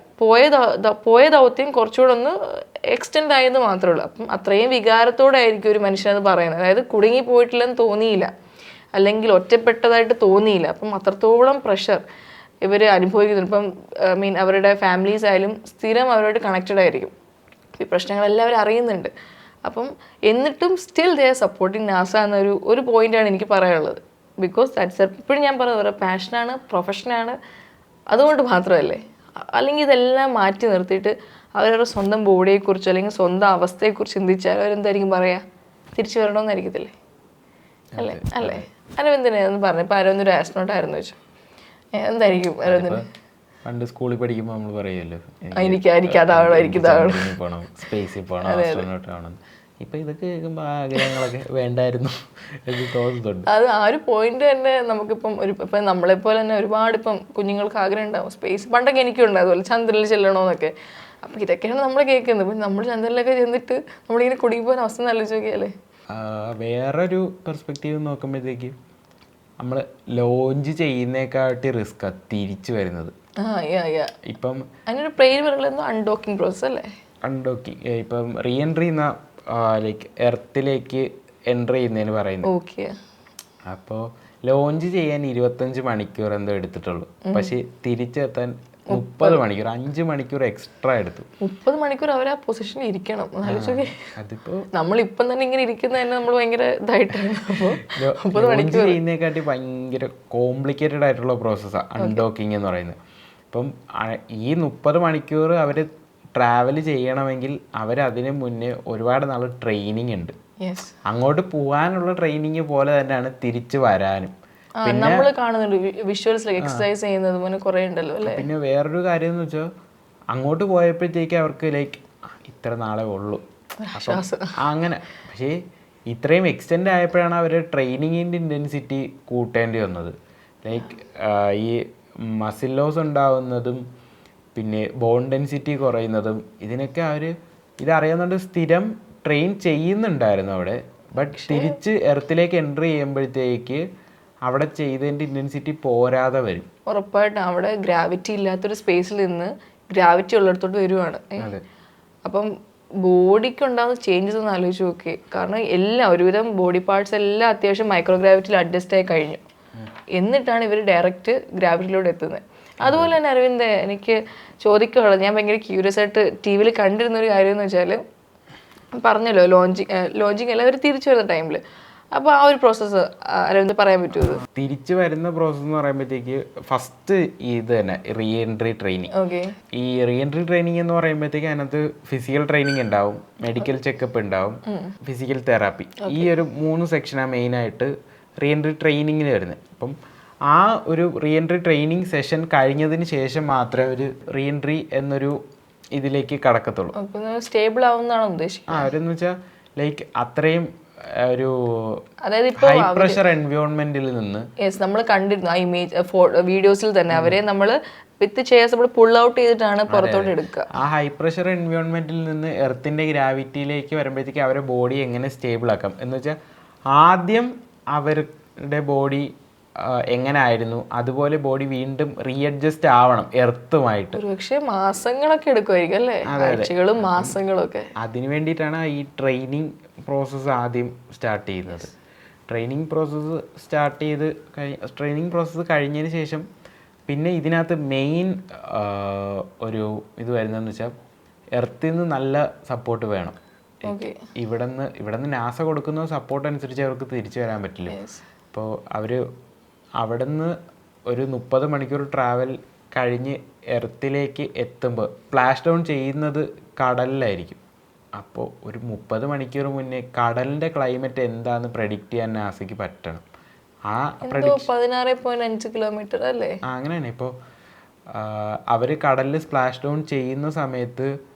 പോയ ദൗത്യം കുറച്ചുകൂടെ ഒന്ന് എക്സ്റ്റെൻഡ് ആയെന്ന് മാത്രമേ ഉള്ളൂ. അപ്പം അത്രയും വികാരത്തോടെ ആയിരിക്കും ഒരു മനുഷ്യനത് പറയുന്നത്. അതായത് കുടുങ്ങിപ്പോയിട്ടില്ലെന്ന് തോന്നിയില്ല, അല്ലെങ്കിൽ ഒറ്റപ്പെട്ടതായിട്ട് തോന്നിയില്ല. അപ്പം അത്രത്തോളം പ്രഷർ ഇവർ അനുഭവിക്കുന്നത്. ഇപ്പം അവരുടെ ഫാമിലീസ് ആയാലും സ്ഥിരം അവരോട് കണക്റ്റഡ് ആയിരിക്കും. ഈ പ്രശ്നങ്ങളെല്ലാം അവർ അറിയുന്നുണ്ട്. അപ്പം എന്നിട്ടും still they are supporting NASA എന്നൊരു പോയിന്റാണ് എനിക്ക് പറയാനുള്ളത്. ബിക്കോസ് ദാറ്റ്സ് എപ്പോഴും ഞാൻ പറയുന്നത് അവരുടെ പാഷനാണ്, പ്രൊഫഷനാണ്, അതുകൊണ്ട് മാത്രമല്ലേ. അല്ലെങ്കിൽ ഇതെല്ലാം മാറ്റി നിർത്തിയിട്ട് അവരവരുടെ സ്വന്തം ബോഡിയെക്കുറിച്ച് അല്ലെങ്കിൽ സ്വന്തം അവസ്ഥയെക്കുറിച്ച് ചിന്തിച്ചാൽ അവരെന്തായിരിക്കും പറയുക? തിരിച്ചു വരണമെന്നായിരിക്കത്തില്ലേ? അല്ലേ? അരവിന്ദനെ ഒന്ന് പറഞ്ഞു. ഇപ്പം അരവിന്ദ് ഒരു ആസ്ട്രോണോട്ട് ആയിരുന്നു വെച്ചു, എന്തായിരിക്കും അരവിന്ദന്? പണ്ട് സ്കൂളിൽ പഠിക്കുമ്പോൾ നമ്മൾ പറയുമല്ലോ, എനിക്ക് അതാവണം, എനിക്ക് ഇതാവണം, സ്പേസിൽ പോകണം, ആസ്ട്രോണോട്ട് ആവണം. ഇപ്പം ഇതൊക്കെ കേൾക്കുമ്പോൾ ആഗ്രഹങ്ങളൊക്കെ വേണ്ടായിരുന്നു എന്ന് തോന്നുന്നുണ്ട്. അത് ആ ഒരു പോയിന്റ് തന്നെ നമുക്കിപ്പം ഇപ്പം നമ്മളെപ്പോലെ തന്നെ ഒരുപാട് ഇപ്പം കുഞ്ഞുങ്ങൾക്ക് ആഗ്രഹം ഉണ്ടാവും സ്പേസ്. പണ്ടൊക്കെ എനിക്കുണ്ട് അതുപോലെ ചന്ദ്രനിൽ ചെല്ലണമെന്നൊക്കെ. അപ്പം ഇതൊക്കെയാണ് നമ്മൾ കേൾക്കുന്നത്. ഇപ്പം നമ്മൾ ചന്ദ്രനിലൊക്കെ ചെന്നിട്ട് നമ്മളിങ്ങനെ കുടുങ്ങി പോകുന്ന അവസ്ഥ ആലോചിച്ച് നോക്കിയാലേ. വേറൊരു പെർസ്പെക്റ്റീവ് നോക്കുമ്പോഴത്തേക്ക് നമ്മൾ ലോഞ്ച് ചെയ്യുന്നേക്കാട്ടി റിസ്ക് തിരിച്ചു വരുന്നത്. ഇപ്പം അതിനൊരു പേര് പറയുന്നത് അൺഡോക്കിംഗ് പ്രോസസ് അല്ലേ? അൺഡോക്കിംഗ്. ഇപ്പം റീ എൻട്രി എന്ന ലൈക്ക് എർത്തിലേക്ക് എൻട്രി ചെയ്യുന്നതിന് പറയുന്നത്. ഓക്കെ. അപ്പോൾ ലോഞ്ച് ചെയ്യാൻ 25 മണിക്കൂർ എന്തോ എടുത്തിട്ടുള്ളൂ. പക്ഷെ തിരിച്ചെത്താൻ 30 മണിക്കൂർ, 5 മണിക്കൂർ എക്സ്ട്രാ എടുത്തു. 30 മണിക്കൂർ അവർ ആ പൊസിഷനിൽ ഇരിക്കണം. അതിപ്പോ നമ്മളിപ്പം തന്നെ ഇങ്ങനെ ഇരിക്കുന്ന തന്നെ നമ്മൾ ഭയങ്കര ഇതായിട്ടാണ്. ലോഞ്ച് ചെയ്യുന്നതിനെക്കാട്ടി ഭയങ്കര കോംപ്ലിക്കേറ്റഡ് ആയിട്ടുള്ള പ്രോസസ്സാണ് അൺഡോക്കിംഗ് എന്ന് പറയുന്നത്. ഇപ്പം ഈ 30 മണിക്കൂർ അവർ ട്രാവൽ ചെയ്യണമെങ്കിൽ അവരതിന് മുന്നേ ഒരുപാട് നാൾ ട്രെയിനിങ് ഉണ്ട്. അങ്ങോട്ട് പോകാനുള്ള ട്രെയിനിങ് പോലെ തന്നെയാണ് തിരിച്ചു വരാനും. നമ്മൾ കാണുന്നുണ്ട് വിഷ്വൽസിലൊക്കെ എക്സസൈസ് ചെയ്യുന്നത് പോലെ കുറേ ഉണ്ടല്ലോ അല്ലേ. പിന്നെ വേറൊരു കാര്യം എന്ന് വെച്ചാൽ അങ്ങോട്ട് പോയപ്പോഴത്തേക്ക് അവർക്ക് ലൈക്ക് ഇത്ര നാളെ ഉള്ളൂ അങ്ങനെ. പക്ഷേ ഇത്രയും എക്സ്റ്റെൻഡ് ആയപ്പോഴാണ് അവർ ട്രെയിനിങ്ങിൻ്റെ ഇൻറ്റൻസിറ്റി കൂട്ടേണ്ടി വന്നത്. ലൈക്ക് ഈ മസിൽ ലോസ് ഉണ്ടാവുന്നതും പിന്നെ ബോൺ ഡെൻസിറ്റി കുറയുന്നതും ഇതിനൊക്കെ അവർ ഇതറിയാവുന്നതുകൊണ്ട് സ്ഥിരം ട്രെയിൻ ചെയ്യുന്നുണ്ടായിരുന്നു അവിടെ. ബട്ട് തിരിച്ച് എർത്തിലേക്ക് എൻട്രി ചെയ്യുമ്പോഴത്തേക്ക് അവിടെ ചെയ്തതിൻ്റെ ഇൻറ്റൻസിറ്റി പോരാതെ വരും. ഉറപ്പായിട്ടും അവിടെ ഗ്രാവിറ്റി ഇല്ലാത്തൊരു സ്പേസിൽ നിന്ന് ഗ്രാവിറ്റി ഉള്ളിടത്തോട്ട് വരുവാണ്. അപ്പം ബോഡിക്ക് ഉണ്ടാകുന്ന ചേഞ്ചസ് ഒന്ന് ആലോചിച്ച് നോക്കി. കാരണം എല്ലാം ഒരുവിധം ബോഡി പാർട്സ് എല്ലാം അത്യാവശ്യം മൈക്രോഗ്രാവിറ്റിയിൽ അഡ്ജസ്റ്റ് ആയി കഴിഞ്ഞു. എന്നിട്ടാണ് ഇവർ ഡയറക്റ്റ് ഗ്രാവിറ്റിയിലൂടെ എത്തുന്നത്. അതുപോലെ തന്നെ അരവിന്ദ്, എനിക്ക് ചോദിക്കാനുള്ളത്, ഞാൻ ഭയങ്കര ക്യൂരിയസ് ആയിട്ട് ടി വിയിൽ കണ്ടിരുന്ന ഒരു കാര്യം എന്ന് വെച്ചാൽ, പറഞ്ഞല്ലോ ലോഞ്ചിങ് അല്ല അവർ തിരിച്ചു വരുന്ന ടൈമിൽ. അപ്പോൾ ആ ഒരു പ്രോസസ്സ് അരവിന്ദ് പറയാൻ പറ്റുമോ? തിരിച്ചു വരുന്ന പ്രോസസ്സ് എന്ന് പറയുമ്പോഴത്തേക്ക് ഫസ്റ്റ് ഇത് തന്നെ റീ എൻട്രി ട്രെയിനിങ്. ഈ റീ എൻട്രി ട്രെയിനിങ് എന്ന് പറയുമ്പോഴത്തേക്ക് അതിനകത്ത് ഫിസിക്കൽ ട്രെയിനിങ് ഉണ്ടാവും, മെഡിക്കൽ ചെക്കപ്പ് ഉണ്ടാവും, ഫിസിക്കൽ തെറാപ്പി. ഈ ഒരു 3 സെക്ഷനാണ് മെയിനായിട്ട് റീ എൻട്രി ട്രെയിനിങ്ങിന് വരുന്നത്. അപ്പം ആ ഒരു റീ എൻട്രി ട്രെയിനിങ് സെഷൻ കഴിഞ്ഞതിന് ശേഷം മാത്രമേ ഒരു റീ എൻട്രി എന്നൊരു ഇതിലേക്ക് കടക്കത്തുള്ളൂ. സ്റ്റേബിൾ ആവുന്നതാണ് ഉദ്ദേശിക്കുന്നത്. അവരെന്ന് വെച്ചാൽ ലൈക്ക് അത്രയും ഒരു ഹൈ പ്രഷർ എൻവയോൺമെന്റിൽ നിന്ന് നമ്മൾ കണ്ടിരുന്നു ആ ഇമേജ് വീഡിയോസിൽ തന്നെ അവരെ നമ്മൾ വിത്ത് ചെയർസ് നമ്മൾ പുൾ ഔട്ട് ചെയ്തിട്ടാണ് പുറത്തോട്ട് എടുക്കുക. ആ ഹൈ പ്രഷർ എൻവയോൺമെന്റിൽ നിന്ന് എർത്തിന്റെ ഗ്രാവിറ്റിയിലേക്ക് വരുമ്പോഴത്തേക്ക് അവരുടെ ബോഡി എങ്ങനെ സ്റ്റേബിൾ ആക്കാം എന്ന് വെച്ചാൽ ആദ്യം അവരുടെ ബോഡി എങ്ങനെ ആയിരുന്നു അതുപോലെ ബോഡി വീണ്ടും റീഅഡ്ജസ്റ്റ് ആവണം എർത്തുമായിട്ട്. പക്ഷേ മാസങ്ങളൊക്കെ എടുക്കുമായിരിക്കും അല്ലേ? ആഴ്ചകളും മാസങ്ങളൊക്കെ. അതിനു വേണ്ടിയിട്ടാണ് ഈ ട്രെയിനിങ് പ്രോസസ്സ് ആദ്യം സ്റ്റാർട്ട് ചെയ്യുന്നത്. ട്രെയിനിങ് പ്രോസസ്സ് കഴിഞ്ഞതിന് ശേഷം പിന്നെ ഇതിനകത്ത് മെയിൻ ഒരു ഇത് വരുന്നതെന്ന് വെച്ചാൽ എർത്തിൽ നിന്ന് നല്ല സപ്പോർട്ട് വേണം. ഇവിടുന്ന് നാസ കൊടുക്കുന്ന സപ്പോർട്ട് അനുസരിച്ച് അവർക്ക് തിരിച്ചു വരാൻ പറ്റില്ല. അപ്പോൾ അവർ അവിടെ നിന്ന് ഒരു 30 മണിക്കൂർ ട്രാവൽ കഴിഞ്ഞ് എർത്തിലേക്ക് എത്തുമ്പോൾ ഫ്ലാഷ് ഡൗൺ ചെയ്യുന്നത് കടലിലായിരിക്കും. അപ്പോൾ ഒരു 30 മണിക്കൂർ മുന്നേ കടലിൻ്റെ ക്ലൈമറ്റ് എന്താണെന്ന് പ്രെഡിക്റ്റ് ചെയ്യാൻ നാസയ്ക്ക് പറ്റണം. ആ 16.5 കിലോമീറ്റർ അല്ലേ? അങ്ങനെയാണ്. ഇപ്പോൾ അവർ കടലിൽ സ്പ്ലാഷ് ഡൗൺ ചെയ്യുന്ന സമയത്ത്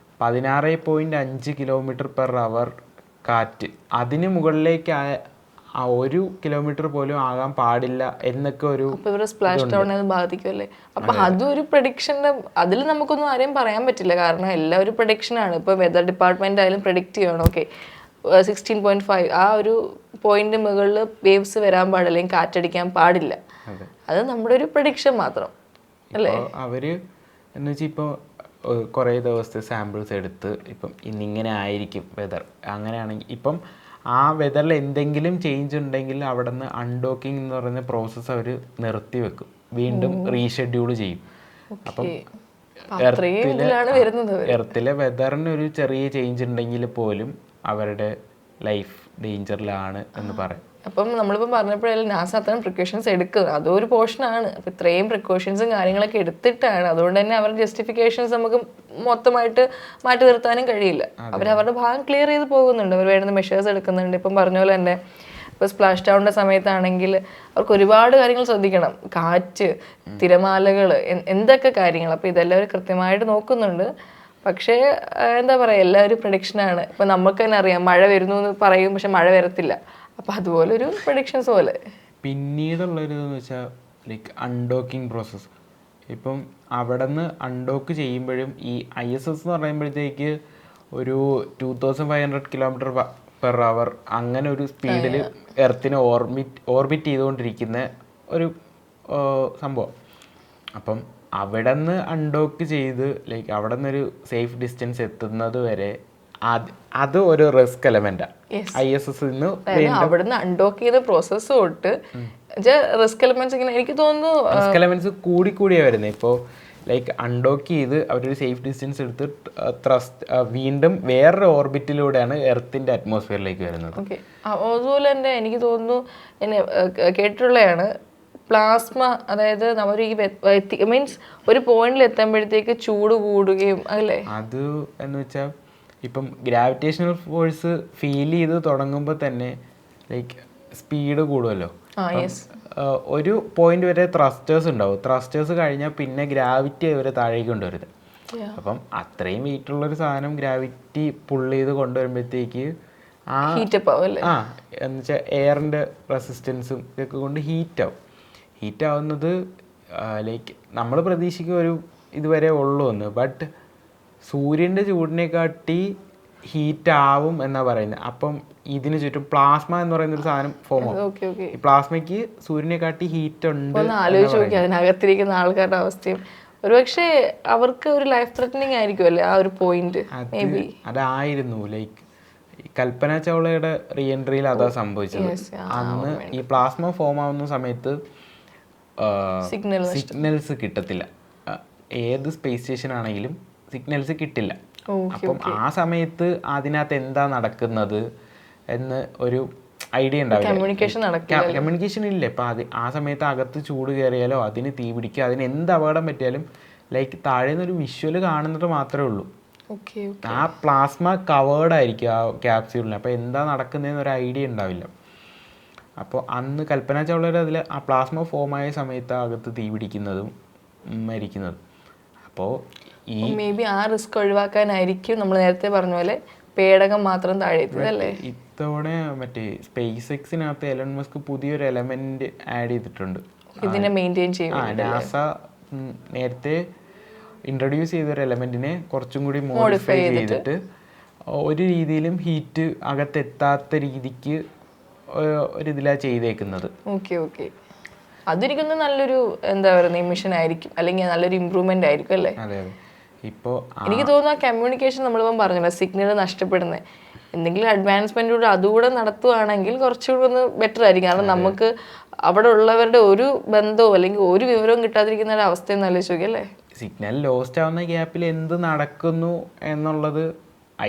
16.5 km/h കാറ്റ്, അതിന് മുകളിലേക്ക് 1 കിലോമീറ്റർ പോലും ആകാൻ പാടില്ല എന്നൊക്കെ ഒരു സ്പ്ലാഷ് ഡൗൺ ബാധിക്കുമല്ലേ. അപ്പൊ അതൊരു പ്രഡിക്ഷന്റെ അതിൽ നമുക്കൊന്നും ആരെയും പറയാൻ പറ്റില്ല. കാരണം എല്ലാം ഒരു പ്രഡിക്ഷനാണ്. ഇപ്പൊ വെതർ ഡിപ്പാർട്ട്മെന്റ് ആയാലും പ്രഡിക്റ്റ് ചെയ്യണം. ഓക്കെ 16.5 ആ ഒരു പോയിന്റ് മുകളിൽ വേവ്സ് വരാൻ പാടില്ല, അല്ലെങ്കിൽ കാറ്റടിക്കാൻ പാടില്ല. അത് നമ്മുടെ ഒരു പ്രഡിക്ഷൻ മാത്രം അല്ലേ. അവര് എന്ന് വെച്ചാൽ ഇപ്പോൾ കുറേ ദിവസത്തെ സാമ്പിൾസ് എടുത്ത് ഇപ്പം ഇന്നിങ്ങനെ ആയിരിക്കും വെതർ, അങ്ങനെയാണെങ്കിൽ ഇപ്പം ആ വെതറിൽ എന്തെങ്കിലും ചേഞ്ച് ഉണ്ടെങ്കിൽ അവിടെ നിന്ന് അൺഡോക്കിംഗ് എന്ന് പറയുന്ന പ്രോസസ്സ് അവർ നിർത്തി വെക്കും. വീണ്ടും റീഷെഡ്യൂൾ ചെയ്യും. അപ്പം എർത്തിലെ വെതറിന് ഒരു ചെറിയ ചേഞ്ച് ഉണ്ടെങ്കിൽ പോലും അവരുടെ ലൈഫ് ഡേഞ്ചറിലാണ് എന്ന് പറയും. അപ്പം നമ്മളിപ്പം പറഞ്ഞപ്പോഴല്ലേ നാസ അത്രയും പ്രിക്കോഷൻസ് എടുക്കുന്നത്, അതൊരു പോർഷനാണ്. അപ്പം ഇത്രയും പ്രിക്കോഷൻസും കാര്യങ്ങളൊക്കെ എടുത്തിട്ടാണ്. അതുകൊണ്ട് തന്നെ അവരുടെ ജസ്റ്റിഫിക്കേഷൻസ് നമുക്ക് മൊത്തമായിട്ട് മാറ്റി നിർത്താനും കഴിയില്ല. അവരവരുടെ ഭാഗം ക്ലിയർ ചെയ്ത് പോകുന്നുണ്ട്, അവർ വേണ്ടുന്ന മെഷേഴ്സ് എടുക്കുന്നുണ്ട്. ഇപ്പം പറഞ്ഞ പോലെ തന്നെ ഇപ്പോൾ സ്പ്ലാഷ് ഡൗണിൻ്റെ സമയത്താണെങ്കിൽ അവർക്ക് ഒരുപാട് കാര്യങ്ങൾ ശ്രദ്ധിക്കണം, കാറ്റ്, തിരമാലകൾ, എന്തൊക്കെ കാര്യങ്ങൾ. അപ്പോൾ ഇതെല്ലാം അവർ കൃത്യമായിട്ട് നോക്കുന്നുണ്ട്. പക്ഷേ എന്താ പറയുക, എല്ലാവരും പ്രഡിക്ഷനാണ്. ഇപ്പം നമുക്ക് തന്നെ അറിയാം മഴ വരുന്നു എന്ന് പറയും, പക്ഷെ മഴ വരത്തില്ല. അപ്പം അതുപോലെ ഒരു പ്രഡിക്ഷൻസ് പോലെ. പിന്നീടുള്ളൊരു എന്ന് വെച്ചാൽ ലൈക്ക് അൺഡോക്കിംഗ് പ്രോസസ്സ്. ഇപ്പം അവിടെ നിന്ന് അൺഡോക്ക് ചെയ്യുമ്പോഴും ഈ ISS എന്ന് പറയുമ്പോഴത്തേക്ക് ഒരു 2500 km/h അങ്ങനെ ഒരു സ്പീഡിൽ എർത്തിനെ ഓർബിറ്റ് ചെയ്തുകൊണ്ടിരിക്കുന്ന ഒരു സംഭവം. അപ്പം അവിടെ നിന്ന് അൺഡോക്ക് ചെയ്ത് ലൈക്ക് അവിടെ നിന്നൊരു സേഫ് ഡിസ്റ്റൻസ് എത്തുന്നത് വരെ അത് ഒരു റിസ്ക് എലമെന്റാണ്. ISS അവിടുന്ന് അൺഡോക്ക് ചെയ്ത പ്രോസസ്സ് തൊട്ട് റിസ്ക് എലമെന്റ്സ് ഇങ്ങനെ എനിക്ക് തോന്നുന്നു റിസ്ക് എലമെന്റ്സ് കൂടിക്കൂടിയാണ് വരുന്നത്. ഇപ്പോൾ ലൈക്ക് അൺഡോക്ക് ചെയ്ത് അവരൊരു സേഫ് ഡിസ്റ്റൻസ് എടുത്ത് വീണ്ടും വേറൊരു ഓർബിറ്റിലൂടെയാണ് എർത്തിന്റെ അറ്റ്മോസ്ഫിയറിലേക്ക് വരുന്നത്. ഓക്കെ, അതുപോലെ തന്നെ എനിക്ക് തോന്നുന്നു എന്നെ കേട്ടിട്ടുള്ളതാണ് പ്ലാസ്മ, അതായത് നമ്മൾ ഈ മീൻസ് ഒരു പോയിന്റിൽ എത്തുമ്പോഴത്തേക്ക് ചൂട് കൂടുകയും അല്ലേ. അത് എന്ന് വെച്ചാൽ ഇപ്പം ഗ്രാവിറ്റേഷണൽ ഫോഴ്സ് ഫീൽ ചെയ്ത് തുടങ്ങുമ്പോൾ തന്നെ ലൈക്ക് സ്പീഡ് കൂടുമല്ലോ. ഒരു പോയിന്റ് വരെ ത്രസ്റ്റേഴ്സ് ഉണ്ടാവും. ത്രസ്റ്റേഴ്സ് കഴിഞ്ഞാൽ പിന്നെ ഗ്രാവിറ്റി അവരെ താഴേക്ക് കൊണ്ടുവരുന്നത്. അപ്പം അത്രയും വെയിറ്റ് ഉള്ളൊരു സാധനം ഗ്രാവിറ്റി പുള്ള് ചെയ്ത് കൊണ്ടുവരുമ്പോഴത്തേക്ക് എന്ന് വെച്ചാൽ എയറിൻ്റെ റെസിസ്റ്റൻസും ഇതൊക്കെ കൊണ്ട് ഹീറ്റ് ആവുന്നത് ലൈക്ക് നമ്മൾ പ്രതീക്ഷിക്കും ഒരു ഇതുവരെ ഉള്ളൂ എന്ന്. ബട്ട് സൂര്യൻ്റെ ചൂടിനെക്കാട്ടി ഹീറ്റ് ആവും എന്നാ പറയുന്നത്. അപ്പം ഇതിന് ചുറ്റും പ്ലാസ്മ എന്ന് പറയുന്ന ഒരു സാധനം ഫോം ആവും. ഈ പ്ലാസ്മയ്ക്ക് സൂര്യനെക്കാട്ടി ഹീറ്റ് ഉണ്ട്. ആലോചിച്ച് നോക്കി അതിനകത്തിരിക്കുന്ന ആൾക്കാരുടെ അവസ്ഥയും. ഒരുപക്ഷെ അവർക്ക് ഒരു ലൈഫ് ത്രെറ്റനിങ് ആയിരിക്കുമല്ലേ ആ ഒരു പോയിന്റ്. അതായിരുന്നു ലൈക്ക് കൽപ്പന ചൗളയുടെ റീ എൻട്രിയിൽ അതാ സംഭവിച്ചത്. അന്ന് ഈ പ്ലാസ്മ ഫോം ആവുന്ന സമയത്ത് സിഗ്നൽസ് കിട്ടത്തില്ല. ഏത് സ്പേസ് സ്റ്റേഷൻ ആണെങ്കിലും സിഗ്നൽസ് കിട്ടില്ല. അപ്പം ആ സമയത്ത് അതിനകത്ത് എന്താ നടക്കുന്നത് എന്ന് ഒരു ഐഡിയ ഉണ്ടാവില്ല. കമ്മ്യൂണിക്കേഷൻ ഇല്ല. ഇപ്പം ആ സമയത്ത് അകത്ത് ചൂട് കയറിയാലോ അതിന് തീ പിടിക്കുക, അതിന് എന്ത് അപകടം പറ്റിയാലും ലൈക്ക് താഴെ നിന്നൊരു വിഷ്വല് കാണുന്നത് മാത്രമേ ഉള്ളൂ. ആ പ്ലാസ്മ കവേർഡ് ആയിരിക്കും ആ ക്യാപ്സ്യൂളിന്. അപ്പോൾ എന്താ നടക്കുന്നതെന്ന് ഒരു ഐഡിയ ഉണ്ടാവില്ല. അപ്പോൾ അന്ന് കൽപ്പന ചൗളയുടെ അതിൽ ആ പ്ലാസ്മ ഫോം ആയ സമയത്ത് അകത്ത് തീ പിടിക്കുന്നതും മരിക്കുന്നതും. അപ്പോൾ മേ ബി ആ റിസ്ക് ഒഴിവാക്കാനായിരിക്കും നമ്മൾ നേരത്തെ പറഞ്ഞ പോലെ പേടകം മാത്രം താഴെ എത്തിയതല്ലേ. ഇത്തവണ മറ്റേ സ്പേസ് എക്സിനകത്ത് എലൺ മസ്ക് പുതിയൊരു എലമെന്റ് ആഡ് ചെയ്തിട്ടുണ്ട്. ഇതിനെ മെയിൻറ്റെയിൻ ചെയ്യും. നാസ നേരത്തെ ഇൻട്രൊഡ്യൂസ് ചെയ്തൊരു എലമെന്റിനെ കുറച്ചും കൂടി മോഡിഫൈ ചെയ്തിട്ട് ഒരു രീതിയിലും ഹീറ്റ് അകത്തെത്താത്ത രീതിക്ക് ഒരിതിലാണ് ചെയ്തേക്കുന്നത്. ഓക്കെ ഓക്കെ, അതൊരിക്കുന്ന നല്ലൊരു എന്താ പറയുക മിഷൻ ആയിരിക്കും, അല്ലെങ്കിൽ നല്ലൊരു ഇമ്പ്രൂവ്മെന്റ് ആയിരിക്കും അല്ലേ. അതെ അതെ. ഇപ്പോൾ എനിക്ക് തോന്നുന്നു ആ കമ്മ്യൂണിക്കേഷൻ നമ്മളിപ്പം പറഞ്ഞല്ലോ സിഗ്നൽ നഷ്ടപ്പെടുന്നത്, എന്തെങ്കിലും അഡ്വാൻസ്മെൻറ്റൂടെ അതുകൂടെ നടത്തുകയാണെങ്കിൽ കുറച്ചുകൂടി ഒന്ന് ബെറ്റർ ആയിരിക്കും. കാരണം നമുക്ക് അവിടെ ഉള്ളവരുടെ ഒരു ബന്ധവും അല്ലെങ്കിൽ ഒരു വിവരവും കിട്ടാതിരിക്കുന്ന ഒരു അവസ്ഥയെന്ന് ആലോചിച്ച് നോക്കി അല്ലേ. സിഗ്നൽ ലോസ്റ്റ് ആവുന്ന ഗ്യാപ്പിൽ എന്ത് നടക്കുന്നു എന്നുള്ളത്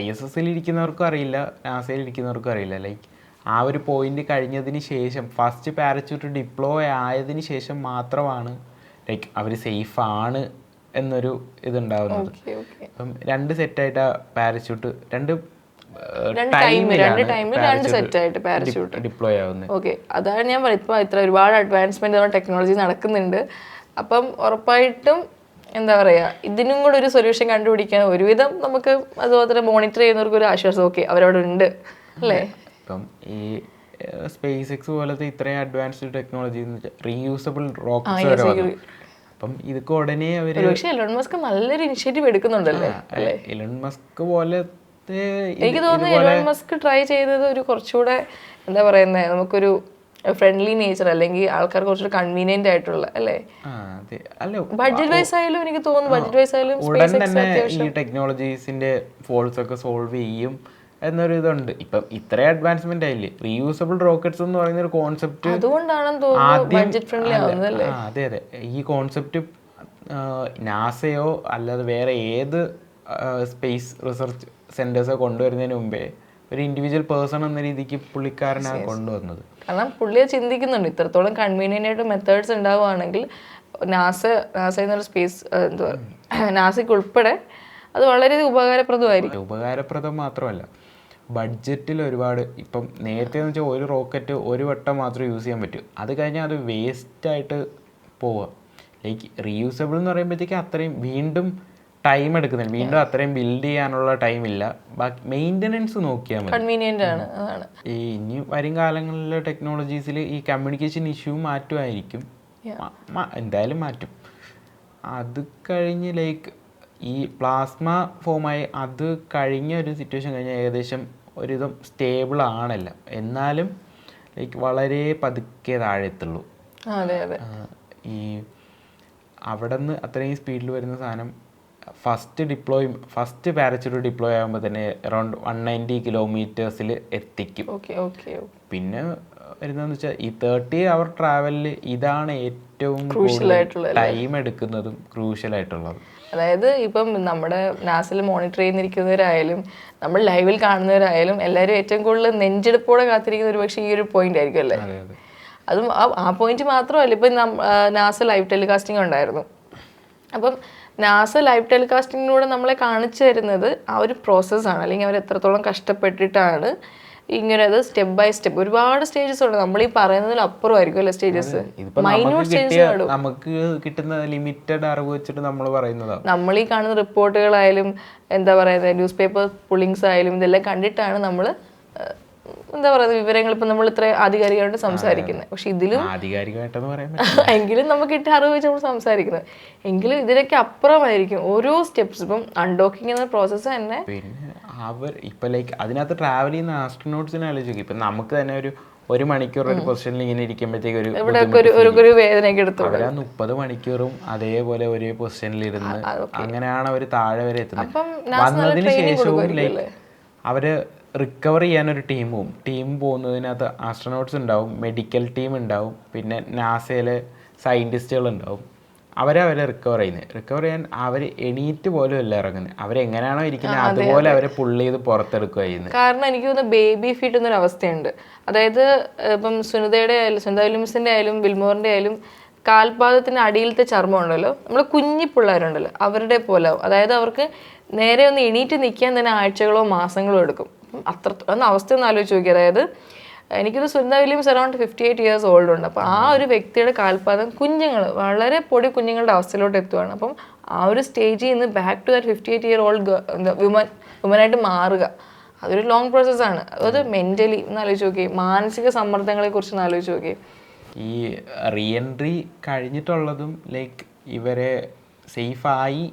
ISS ഇരിക്കുന്നവർക്കും അറിയില്ല, നാസയിൽ ഇരിക്കുന്നവർക്കും അറിയില്ല. ലൈക്ക് ആ ഒരു പോയിന്റ് കഴിഞ്ഞതിന് ശേഷം ഫസ്റ്റ് പാരച്യൂട്ട് ഡിപ്ലോയ് ആയതിന് ശേഷം മാത്രമാണ് ലൈക്ക് അവർ സേഫ് ആണ് എന്നൊരു ഇതുണ്ടാവുന്നത്. അപ്പം 2 സെറ്റായിട്ട് പാരച്യൂട്ട് ഡിപ്ലോയ് ആവുന്നത്. ഓക്കെ, അതാണ് ഞാൻ പറയുന്നത്. ഇപ്പോൾ ഇത്ര ഒരുപാട് അഡ്വാൻസ്മെന്റ് ടെക്നോളജി നടക്കുന്നുണ്ട്. അപ്പം ഉറപ്പായിട്ടും എന്താ പറയുക, ഇതിനും കൂടെ ഒരു സൊല്യൂഷൻ കണ്ടുപിടിക്കാൻ ഒരുവിധം നമുക്ക് അതുപോലെ തന്നെ മോണിറ്റർ ചെയ്യുന്നവർക്ക് ഒരു ആശ്വാസം. ഓക്കെ, അവരവിടെ ഉണ്ട് അല്ലേ. ഇപ്പം ഈ സ്പേസ് എക്സ് പോലത്തെ ഇത്രയും അഡ്വാൻസ്ഡ് ടെക്നോളജി റീയൂസബിൾ റോക്കറ്റ്സ് വരെ വന്നു. അപ്പം ഇതൊക്കെ ഉടനെ അവര് എലോൺ മസ്ക് നല്ലൊരു ഇനിഷ്യേറ്റീവ് എടുക്കുന്നുണ്ടല്ലേ. എലോൺ മസ്ക് പോലത്തെ എനിക്ക് തോന്നുന്നു എലോൺ മസ്ക് ട്രൈ ചെയ്തത് ഒരു കുറച്ചുകൂടെ എന്താ പറയുന്നത്, നമുക്കൊരു ഫ്രണ്ട്ലി നേച്ചർ അല്ലെങ്കിൽ ആൾക്കാർ കുറച്ചുകൂടെ കൺവീനിയന്റ് ആയിട്ടുള്ള അല്ലേ. ബഡ്ജറ്റ് വൈസ് ആയാലും എനിക്ക് തോന്നുന്നു ബഡ്ജറ്റ് വൈസ് ആയാലും ഉടൻ തന്നെ ഈ ടെക്നോളജീസിന്റെ ഫോൾസ് ഒക്കെ സോൾവ് ചെയ്യും എന്നൊരു ഇതുണ്ട്. ഇപ്പം ഇത്രയും അഡ്വാൻസ്മെന്റ് ആയില്ലേ. റീയൂസബിൾ റോക്കറ്റ്സ് എന്ന് പറയുന്ന ഒരു കോൺസെപ്റ്റ് അതുകൊണ്ടാണെന്ന് തോന്നുന്നു ബഡ്ജറ്റ് ഫ്രണ്ട്ലി ആവുന്നത്. അതെ അതെ, ഈ കോൺസെപ്റ്റ് നാസയോ അല്ലാതെ വേറെ ഏത് സ്പേസ് റിസർച്ച് സെന്റേഴ്സോ കൊണ്ടുവരുന്നതിന് മുമ്പേ ഒരു ഇൻഡിവിജ്വൽ പേഴ്സൺ എന്ന രീതിക്ക് പുള്ളിക്കാരനാണ് കൊണ്ടുവന്നത്. കാരണം പുള്ളിയെ ചിന്തിക്കുന്നുണ്ട്, ഇത്രത്തോളം കൺവീനിയൻ്റ് ആയിട്ട് മെത്തേഡ്സ് ഉണ്ടാവുകയാണെങ്കിൽ നാസ എന്നൊരു സ്പേസ് എന്തുവാ നാസയ്ക്ക് ഉൾപ്പെടെ അത് വളരെ ഉപകാരപ്രദമായിരിക്കും. ഉപകാരപ്രദം മാത്രമല്ല, ബഡ്ജറ്റിൽ ഒരുപാട്. ഇപ്പം നേരത്തെ എന്ന് വെച്ചാൽ ഒരു റോക്കറ്റ് ഒരു വട്ടം മാത്രമേ യൂസ് ചെയ്യാൻ പറ്റൂ. അത് കഴിഞ്ഞാൽ അത് വേസ്റ്റായിട്ട് പോവുക. ലൈക്ക് റീയൂസബിൾ എന്ന് പറയുമ്പോഴത്തേക്ക് അത്രയും വീണ്ടും ടൈം എടുക്കുന്നുണ്ട്, വീണ്ടും അത്രയും ബിൽഡ് ചെയ്യാനുള്ള ടൈമില്ല. ബാക്കി മെയിൻ്റനൻസ് നോക്കിയാൽ മതി. കൺവീനിയൻ്റ് ആണ്, അതാണ്. ഈ ഇനി വരും കാലങ്ങളിലെ ടെക്നോളജീസിൽ ഈ കമ്മ്യൂണിക്കേഷൻ ഇഷ്യൂ മാറ്റുമായിരിക്കും, എന്തായാലും മാറ്റും. അത് കഴിഞ്ഞ് ലൈക്ക് ഈ പ്ലാസ്മ ഫോമായി അത് കഴിഞ്ഞ ഒരു സിറ്റുവേഷൻ കഴിഞ്ഞാൽ ഏകദേശം ഒരുവിധം സ്റ്റേബിൾ ആണല്ല, എന്നാലും ലൈക്ക് വളരെ പതുക്കെ താഴെ എത്തുള്ളൂ. ഈ അവിടെ നിന്ന് അത്രയും സ്പീഡിൽ വരുന്ന സാധനം ഫസ്റ്റ് പാരച്യൂട്ട് ഡിപ്ലോയ് ആകുമ്പോൾ തന്നെ അറൗണ്ട് 190 കിലോമീറ്റേഴ്സിൽ എത്തിക്കും. പിന്നെ വരുന്നതെന്ന് വെച്ചാൽ ഈ 30 hour ട്രാവലിൽ ഇതാണ് ഏറ്റവും ടൈം എടുക്കുന്നതും ക്രൂഷ്യൽ ആയിട്ടുള്ളത്. അതായത് ഇപ്പം നമ്മുടെ നാസിൽ മോണിറ്റർ ചെയ്യുന്നിരിക്കുന്നവരായാലും നമ്മൾ ലൈവിൽ കാണുന്നവരായാലും എല്ലാവരും ഏറ്റവും കൂടുതൽ നെഞ്ചെടുപ്പോടെ കാത്തിരിക്കുന്ന ഒരു പക്ഷേ ഈ ഒരു പോയിന്റ് ആയിരിക്കും അല്ലേ. അതും ആ പോയിന്റ് മാത്രമല്ല, ഇപ്പം നാസ ലൈവ് ടെലികാസ്റ്റിംഗ് ഉണ്ടായിരുന്നു. അപ്പം നാസ ലൈവ് ടെലികാസ്റ്റിങ്ങിലൂടെ നമ്മളെ കാണിച്ചു തരുന്നത് ആ ഒരു പ്രോസസ്സാണ്, അല്ലെങ്കിൽ അവർ എത്രത്തോളം കഷ്ടപ്പെട്ടിട്ടാണ് ഇങ്ങനെ അത് സ്റ്റെപ്പ് ബൈ സ്റ്റെപ്പ്. ഒരുപാട് സ്റ്റേജസ് ഉണ്ട്, നമ്മൾ ഈ പറയുന്നതിൽ അപ്പുറമായിരിക്കും അല്ലേ സ്റ്റേജസ്, മൈന്യൂട്ട് സ്റ്റേജസ്. നമുക്ക് കിട്ടുന്ന ലിമിറ്റഡ് അറിവ് വെച്ചിട്ട് നമ്മൾ പറയുന്നതാണ്. നമ്മൾ ഈ കാണുന്ന റിപ്പോർട്ടുകളായാലും എന്താ പറയുന്നത് ന്യൂസ് പേപ്പർ പുള്ളിങ്സ് ആയാലും ഇതെല്ലാം കണ്ടിട്ടാണ് നമ്മൾ എന്താ പറയുക വിവരങ്ങൾ ഇപ്പം നമ്മൾ ഇത്ര ആധികാരികമായിട്ട് സംസാരിക്കുന്നത്. പക്ഷെ ഇതിലും എങ്കിലും നമുക്ക് കിട്ടിയ അറിവ് വെച്ച് നമ്മൾ സംസാരിക്കുന്നത്, എങ്കിലും ഇതിനൊക്കെ അപ്പുറമായിരിക്കും ഓരോ സ്റ്റെപ്സ്. ഇപ്പം അൺഡോക്കിംഗ് എന്ന പ്രോസസ്സ് തന്നെ. പിന്നെ അവർ ഇപ്പം ലൈക്ക് അതിനകത്ത് ട്രാവൽ ചെയ്യുന്ന ആസ്ട്രോനോട്ട്സിനെ ആലോചിക്കും. ഇപ്പം നമുക്ക് തന്നെ ഒരു മണിക്കൂർ ഒരു പൊസിഷനിൽ ഇങ്ങനെ ഇരിക്കുമ്പോഴത്തേക്ക് ഒരു വേദനയൊക്കെ എടുത്തു. 30 മണിക്കൂറും അതേപോലെ ഒരേ പൊസിഷനിൽ ഇരുന്ന് അങ്ങനെയാണ് അവർ താഴെ വരെ എത്തുന്നത്. വന്നതിന് ശേഷവും ലൈക്ക് അവര് റിക്കവർ ചെയ്യാനൊരു ടീം പോകുന്നതിനകത്ത് ആസ്ട്രോനോട്ട്സ് ഉണ്ടാവും, മെഡിക്കൽ ടീം ഉണ്ടാവും, പിന്നെ നാസയിലെ സയൻറ്റിസ്റ്റുകൾ ഉണ്ടാവും. അവരെ റിക്കവർ ചെയ്യാൻ അവർ എണീറ്റ് പോലും അല്ല ഇറങ്ങുന്നത്. അവരെങ്ങനെയാണോ ഇരിക്കുന്നത് അതുപോലെ അവരെ പുള്ളി ചെയ്ത് പുറത്തെടുക്കുക ചെയ്യുന്നത്. കാരണം എനിക്ക് തോന്നുന്നു ബേബി ഫീറ്റ് എന്നൊരു അവസ്ഥയുണ്ട്. അതായത് ഇപ്പം സുനിതയുടെ ആയാലും സുനിത വില്യംസിൻ്റെ ആയാലും വിൽമോറിൻ്റെ ആയാലും കാൽപാദത്തിൻ്റെ അടിയിലത്തെ ചർമ്മം ഉണ്ടല്ലോ, നമ്മൾ കുഞ്ഞി പിള്ളേരുണ്ടല്ലോ അവരുടെ പോലെ. അതായത് അവർക്ക് നേരെ ഒന്ന് എണീറ്റ് നിൽക്കാൻ തന്നെ ആഴ്ചകളോ മാസങ്ങളോ എടുക്കും. അത്ര ഒന്ന് അവസ്ഥ ഒന്ന് ആലോചിച്ച് നോക്കി. അതായത് എനിക്കൊരു Sunita Williams around 58 years old ഉണ്ട്. അപ്പോൾ ആ ഒരു വ്യക്തിയുടെ കാൽപാദം കുഞ്ഞുങ്ങൾ വളരെ പൊടി കുഞ്ഞുങ്ങളുടെ അവസ്ഥയിലോട്ട് എത്തുകയാണ്. അപ്പം ആ ഒരു സ്റ്റേജിൽ നിന്ന് back to that 58 year old വുമനായിട്ട് മാറുക അതൊരു ലോങ് പ്രോസസ്സാണ്. അത് മെൻ്റലി ഒന്ന് ആലോചിച്ച് നോക്കി, മാനസിക സമ്മർദ്ദങ്ങളെ കുറിച്ച് ഒന്ന് ആലോചിച്ച് നോക്കി. ഈ റീ എൻട്രി കഴിഞ്ഞിട്ടുള്ളതും ലൈക്ക് ഇവരെ സേഫായി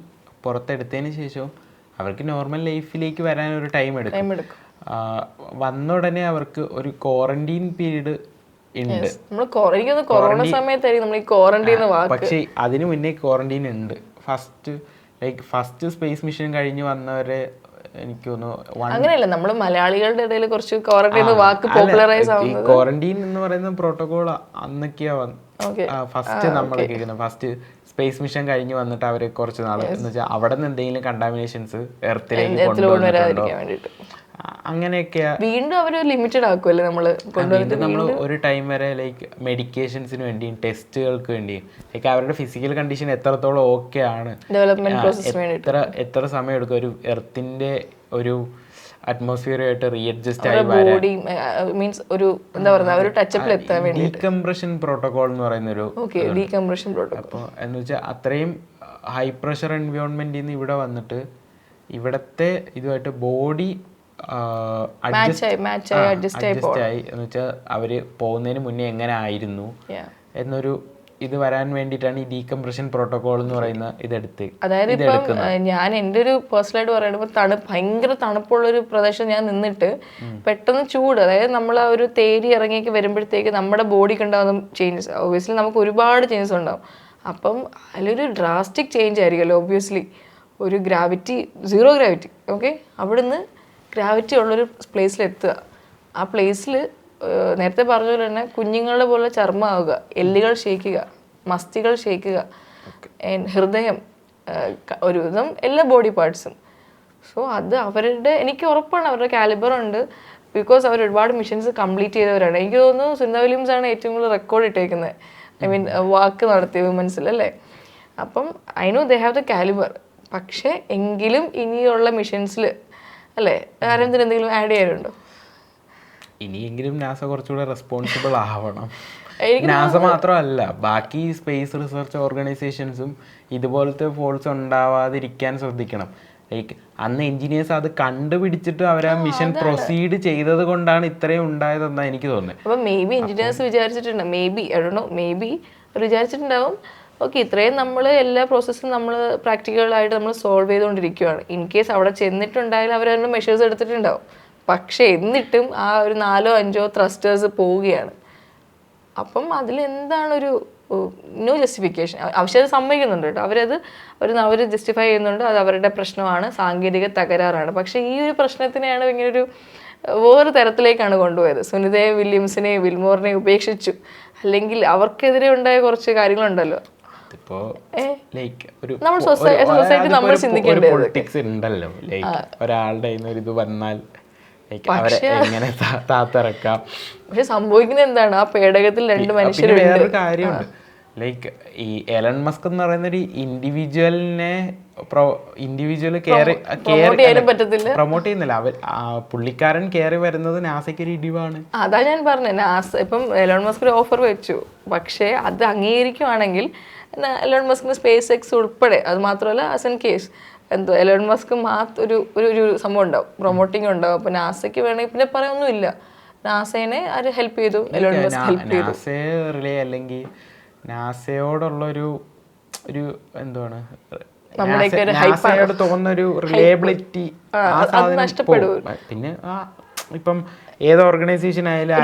പുറത്തെടുത്തതിന് ശേഷവും അവർക്ക് നോർമൽ ലൈഫിലേക്ക് വരാൻ ഒരു ടൈം എടുക്കും. വന്ന ഉടനെ അവർക്ക് ഒരു ക്വാറന്റൈൻ പീരീഡ് ഉണ്ട്. കൊറോണ സമയത്തായിരിക്കും നമ്മൾ ഈ ക്വാറന്റൈൻ വാക്ക്. പക്ഷേ അതിന് മുന്നേ ക്വാറന്റൈൻ ഉണ്ട്. ഫസ്റ്റ് സ്പേസ് മിഷൻ കഴിഞ്ഞ് വന്നവരെ എനിക്ക് തോന്നുന്നു അങ്ങനെയല്ല, നമ്മൾ മലയാളികളുടെ ഇടയിൽ കുറച്ച് ക്വാറന്റൈൻ വാക്ക് പോപ്പുലറൈസ് ആവുന്നത്. ക്വാറന്റൈൻ എന്ന് പറയുന്ന പ്രോട്ടോകോൾ അന്നൊക്കെയാ ഫസ്റ്റ് നമ്മൾ കേൾക്കുന്നത്. ഫസ്റ്റ് സ്പേസ് മിഷൻ കഴിഞ്ഞ് വന്നിട്ട് അവര് കുറച്ച് നാൾ എന്ന് വെച്ചാൽ അവിടെ നിന്ന് എന്തെങ്കിലും കണ്ടാമിനേഷൻസ് എർത്തിലേക്ക് കൊണ്ടുവന്നിട്ടുണ്ടോ അങ്ങനെയൊക്കെയാ. വീണ്ടും അവര് ലിമിറ്റഡ് ആക്കുമല്ലേ നമ്മൾ ഒരു ടൈം വരെ ലൈക്ക് മെഡിക്കേഷൻസിന് വേണ്ടിയും ടെസ്റ്റുകൾക്ക് വേണ്ടിയും ലൈക്ക് അവരുടെ ഫിസിക്കൽ കണ്ടീഷൻ എത്രത്തോളം ഓക്കെ ആണ്, എത്ര സമയം എടുക്കും ഒരു എർത്തിന്റെ ഒരു അറ്റ്മോസ്ഫിയറുമായിട്ട് റീഅഡ്ജസ്റ്റ് ആയി മീൻസ് ഒരു എന്താ പറയുക ഒരു ടച്ചപ്പിൽ എത്താൻ വേണ്ടി ഡീകംപ്രഷൻ പ്രോട്ടോകോൾ എന്ന് പറയുന്ന ഒരു ഡീകംപ്രഷൻ പ്രോട്ടോകോൾ. അപ്പോൾ എന്ന് വെച്ചാൽ അത്രയും ഹൈ പ്രഷർ എൻവയോൺമെന്റിൽ നിന്ന് ഇവിടെ വന്നിട്ട് ഇവിടത്തെ ഇതുമായിട്ട് ബോഡി അഡ്ജസ്റ്റ് ആയി എന്ന് വെച്ചാൽ അവര് പോകുന്നതിന് മുന്നേ എങ്ങനെ ആയിരുന്നു എന്നൊരു ഇത് വരാൻ വേണ്ടിയിട്ടാണ് ഈ ഡീകംപ്രഷൻ പ്രോട്ടോകോൾ എന്ന് പറയുന്ന ഇതെടുത്ത്. അതായത് ഇപ്പം ഞാൻ എൻ്റെ ഒരു പേഴ്സണലായിട്ട് പറയുമ്പോൾ ഭയങ്കര തണുപ്പുള്ളൊരു പ്രദേശം ഞാൻ നിന്നിട്ട് പെട്ടെന്ന് ചൂട്, അതായത് നമ്മൾ ആ ഒരു തേരി ഇറങ്ങിയൊക്കെ വരുമ്പോഴത്തേക്ക് നമ്മുടെ ബോഡിക്ക് ഉണ്ടാകുന്ന ചേഞ്ചസ് ഒബ്വിയസ്ലി നമുക്ക് ഒരുപാട് ചേഞ്ചസ് ഉണ്ടാവും. അപ്പം അതിലൊരു ഡ്രാസ്റ്റിക് ചേഞ്ച് ആയിരിക്കുമല്ലോ ഒബ്വിയസ്ലി. ഒരു ഗ്രാവിറ്റി 0 ഗ്രാവിറ്റി ഓക്കെ, അവിടുന്ന് ഗ്രാവിറ്റി ഉള്ളൊരു പ്ലേസിൽ എത്തുക. ആ പ്ലേസിൽ നേരത്തെ പറഞ്ഞ പോലെ തന്നെ കുഞ്ഞുങ്ങളുടെ പോലെ ചർമ്മമാവുക, എല്ലുകൾ ക്ഷയിക്കുക, മസ്തികൾ ക്ഷയിക്കുക, ഹൃദയം, ഒരുവിധം എല്ലാ ബോഡി പാർട്സും. സോ അത് അവരുടെ, എനിക്ക് ഉറപ്പാണ് അവരുടെ കാലിബർ ഉണ്ട്. ബിക്കോസ് അവർ ഒരുപാട് മിഷൻസ് കംപ്ലീറ്റ് ചെയ്തവരാണ്. എനിക്ക് തോന്നുന്നു സുനിത വില്യംസ് ആണ് ഏറ്റവും കൂടുതൽ റെക്കോർഡ് ഇട്ടേക്കുന്നത്, ഐ മീൻ വാക്ക് നടത്തിയ വിമൻസിൽ അല്ലേ. അപ്പം I know they have the calibre. പക്ഷേ എങ്കിലും ഇനിയുള്ള മിഷൻസിൽ അല്ലേ ആരെന്തിനും എന്തെങ്കിലും ആഡ് ചെയ്യാനുണ്ടോ? ഇനിയെങ്കിലും നാസ കുറച്ചുകൂടെ റെസ്പോൺസിബിൾ ആവണം. നാസ മാത്രമല്ല, ബാക്കി സ്പേസ് റിസർച്ച് ഓർഗനൈസേഷൻസും ഇതുപോലത്തെ ഫോൾസ് ഉണ്ടാവാതിരിക്കാൻ ശ്രദ്ധിക്കണം. ലൈക്ക് അന്ന് എഞ്ചിനീയേഴ്സ് അത് കണ്ടുപിടിച്ചിട്ട് അവർ ആ മിഷൻ പ്രൊസീഡ് ചെയ്തത് കൊണ്ടാണ് ഇത്രയും ഉണ്ടായതെന്നാണ് എനിക്ക് തോന്നുന്നത്. അപ്പം മേ ബി എഞ്ചിനീയേഴ്സ് വിചാരിച്ചിട്ടുണ്ട്, maybe I don't know, maybe വിചാരിച്ചിട്ടുണ്ടാവും ഓക്കെ ഇത്രയും നമ്മൾ എല്ലാ പ്രോസസ്സും നമ്മൾ പ്രാക്ടിക്കലായിട്ട് നമ്മൾ സോൾവ് ചെയ്തുകൊണ്ടിരിക്കുകയാണ്. ഇൻ കേസ് അവിടെ ചെന്നിട്ടുണ്ടായാലും അവരതിൻ്റെ മെഷേഴ്സ് എടുത്തിട്ടുണ്ടാവും. പക്ഷേ എന്നിട്ടും ആ ഒരു 4-5 ത്രസ്റ്റേഴ്സ് പോവുകയാണ്. അപ്പം അതിലെന്താണൊരു നോ ജസ്റ്റിഫിക്കേഷൻ. അവരത് സമ്മതിക്കുന്നുണ്ട് കേട്ടോ, അവർ ജസ്റ്റിഫൈ ചെയ്യുന്നുണ്ട്, അത് അവരുടെ പ്രശ്നമാണ്, സാങ്കേതിക തകരാറാണ്. പക്ഷേ ഈ ഒരു പ്രശ്നത്തിനെയാണ് ഇങ്ങനൊരു വേറെ തരത്തിലേക്കാണ് കൊണ്ടുപോയത്. സുനിതയെ വില്യംസിനെയും വിൽമോറിനെയും ഉപേക്ഷിച്ചു. അല്ലെങ്കിൽ അവർക്കെതിരെ ഉണ്ടായ കുറച്ച് കാര്യങ്ങളുണ്ടല്ലോ. നമ്മൾ സൊസൈറ്റി നമ്മൾ ചിന്തിക്കേണ്ടത് പൊളിറ്റിക്സ് ഉണ്ടല്ലോ. ലൈക്ക് ഒരാളുടെ ഇത് വന്നാൽ എങ്ങനെ താത്തിറക്കാം. പക്ഷെ സംഭവിക്കുന്നത് എന്താണ്, ആ പേടകത്തിൽ 2 മനുഷ്യരുണ്ട്. വേറൊരു കാര്യമുണ്ട്, ലൈക്ക് ഈ എലൺ മസ്ക് എന്ന് പറയുന്ന ഒരു ഇൻഡിവിജ്വൽ പ്രൊമോട്ട് ചെയ്യുന്നില്ല. പുള്ളിക്കാരൻ കയറി വരുന്നത് നാസയ്ക്ക് ഒരു ഇടിവാണ്. അതാ ഞാൻ പറഞ്ഞത്, നാസ ഇപ്പം എലോൺ മസ്ക് ഒരു ഓഫർ വെച്ചു. പക്ഷേ അത് അംഗീകരിക്കുവാണെങ്കിൽ എലോൺ മസ്കിന് സ്പേസ് എക്സ് ഉൾപ്പെടെ, അത് മാത്രമല്ല ആസ് എൻ കേസ് എന്തോ എലോൺ മസ്ക് ഒരു സംഭവം ഉണ്ടാവും, പ്രൊമോട്ടിങ് ഉണ്ടാവും. അപ്പോൾ നാസയ്ക്ക് വേണമെങ്കിൽ പിന്നെ പറയൊന്നുമില്ല. നാസേനെ ആര് ഹെൽപ്പ് ചെയ്തു? എലോൺ മസ്ക് ഹെൽപ്പ് ചെയ്തു. നാസയെ റിലേ അല്ലെങ്കിൽ നാസയോടുള്ള ഒരു എന്താണ് നാസയോട് തോന്നുന്ന ഒരു റിലയബിലിറ്റി നഷ്ടപ്പെടും. പിന്നെ ഇപ്പം ഏത് ഓർഗനൈസേഷൻ ആയാലും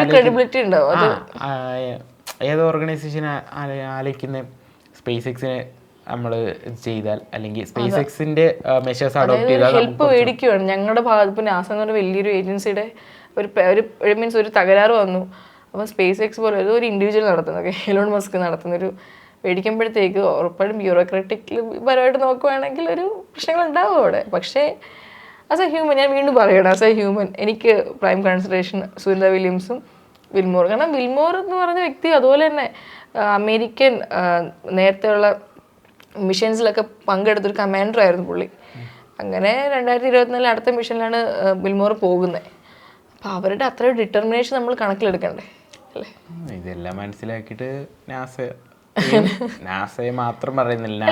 ഏത് ഓർഗനൈസേഷൻ ആലോചിക്കുന്ന സ്പേസ് എക്സിനെ നമ്മൾ ചെയ്താൽ അല്ലെങ്കിൽ സ്പേസ് എക്സിന്റെ മെഷേഴ്സ് അഡോപ്റ്റ് ചെയ്താൽ ഹെൽപ്പ് മേടിക്കുകയാണ്. ഞങ്ങളുടെ ഭാഗത്ത് ഇപ്പോൾ നാസ എന്ന് പറഞ്ഞ വലിയൊരു ഏജൻസിയുടെ ഒരു തകരാറ് വന്നു. അപ്പോൾ സ്പേസ് എക്സ് പോലെ ഒരു ഇൻഡിവിജ്വൽ നടത്തുന്നത്, എലോൺ മസ്ക് നടത്തുന്നൊരു മേടിക്കുമ്പോഴത്തേക്ക് ഉറപ്പായിട്ടും ബ്യൂറോക്രാറ്റിക്കൽ പരമായിട്ട് നോക്കുവാണെങ്കിൽ ഒരു പ്രശ്നങ്ങളുണ്ടാവും അവിടെ. പക്ഷേ ആസ് എ ഹ്യൂമൻ, ഞാൻ വീണ്ടും പറയണം, ആസ് എ ഹ്യൂമൻ എനിക്ക് പ്രൈം കൺസിഡറേഷൻ സുനിത വില്യംസും വിൽമോർ. കാരണം വിൽമോർ എന്ന് പറഞ്ഞ വ്യക്തി അതുപോലെ തന്നെ അമേരിക്കൻ നേരത്തെയുള്ള മിഷൻസിലൊക്കെ പങ്കെടുത്തൊരു കമാൻഡർ ആയിരുന്നു പുള്ളി. അങ്ങനെ 2024 അടുത്ത മിഷനിലാണ് വിൽമോർ പോകുന്നത്. അപ്പോൾ അവരുടെ അത്രയും ഡിറ്റർമിനേഷൻ നമ്മൾ കണക്കിലെടുക്കണ്ടേ അല്ലേ? ഇതെല്ലാം മനസ്സിലാക്കിയിട്ട് നാസയെ മാത്രം പറയുന്നില്ല,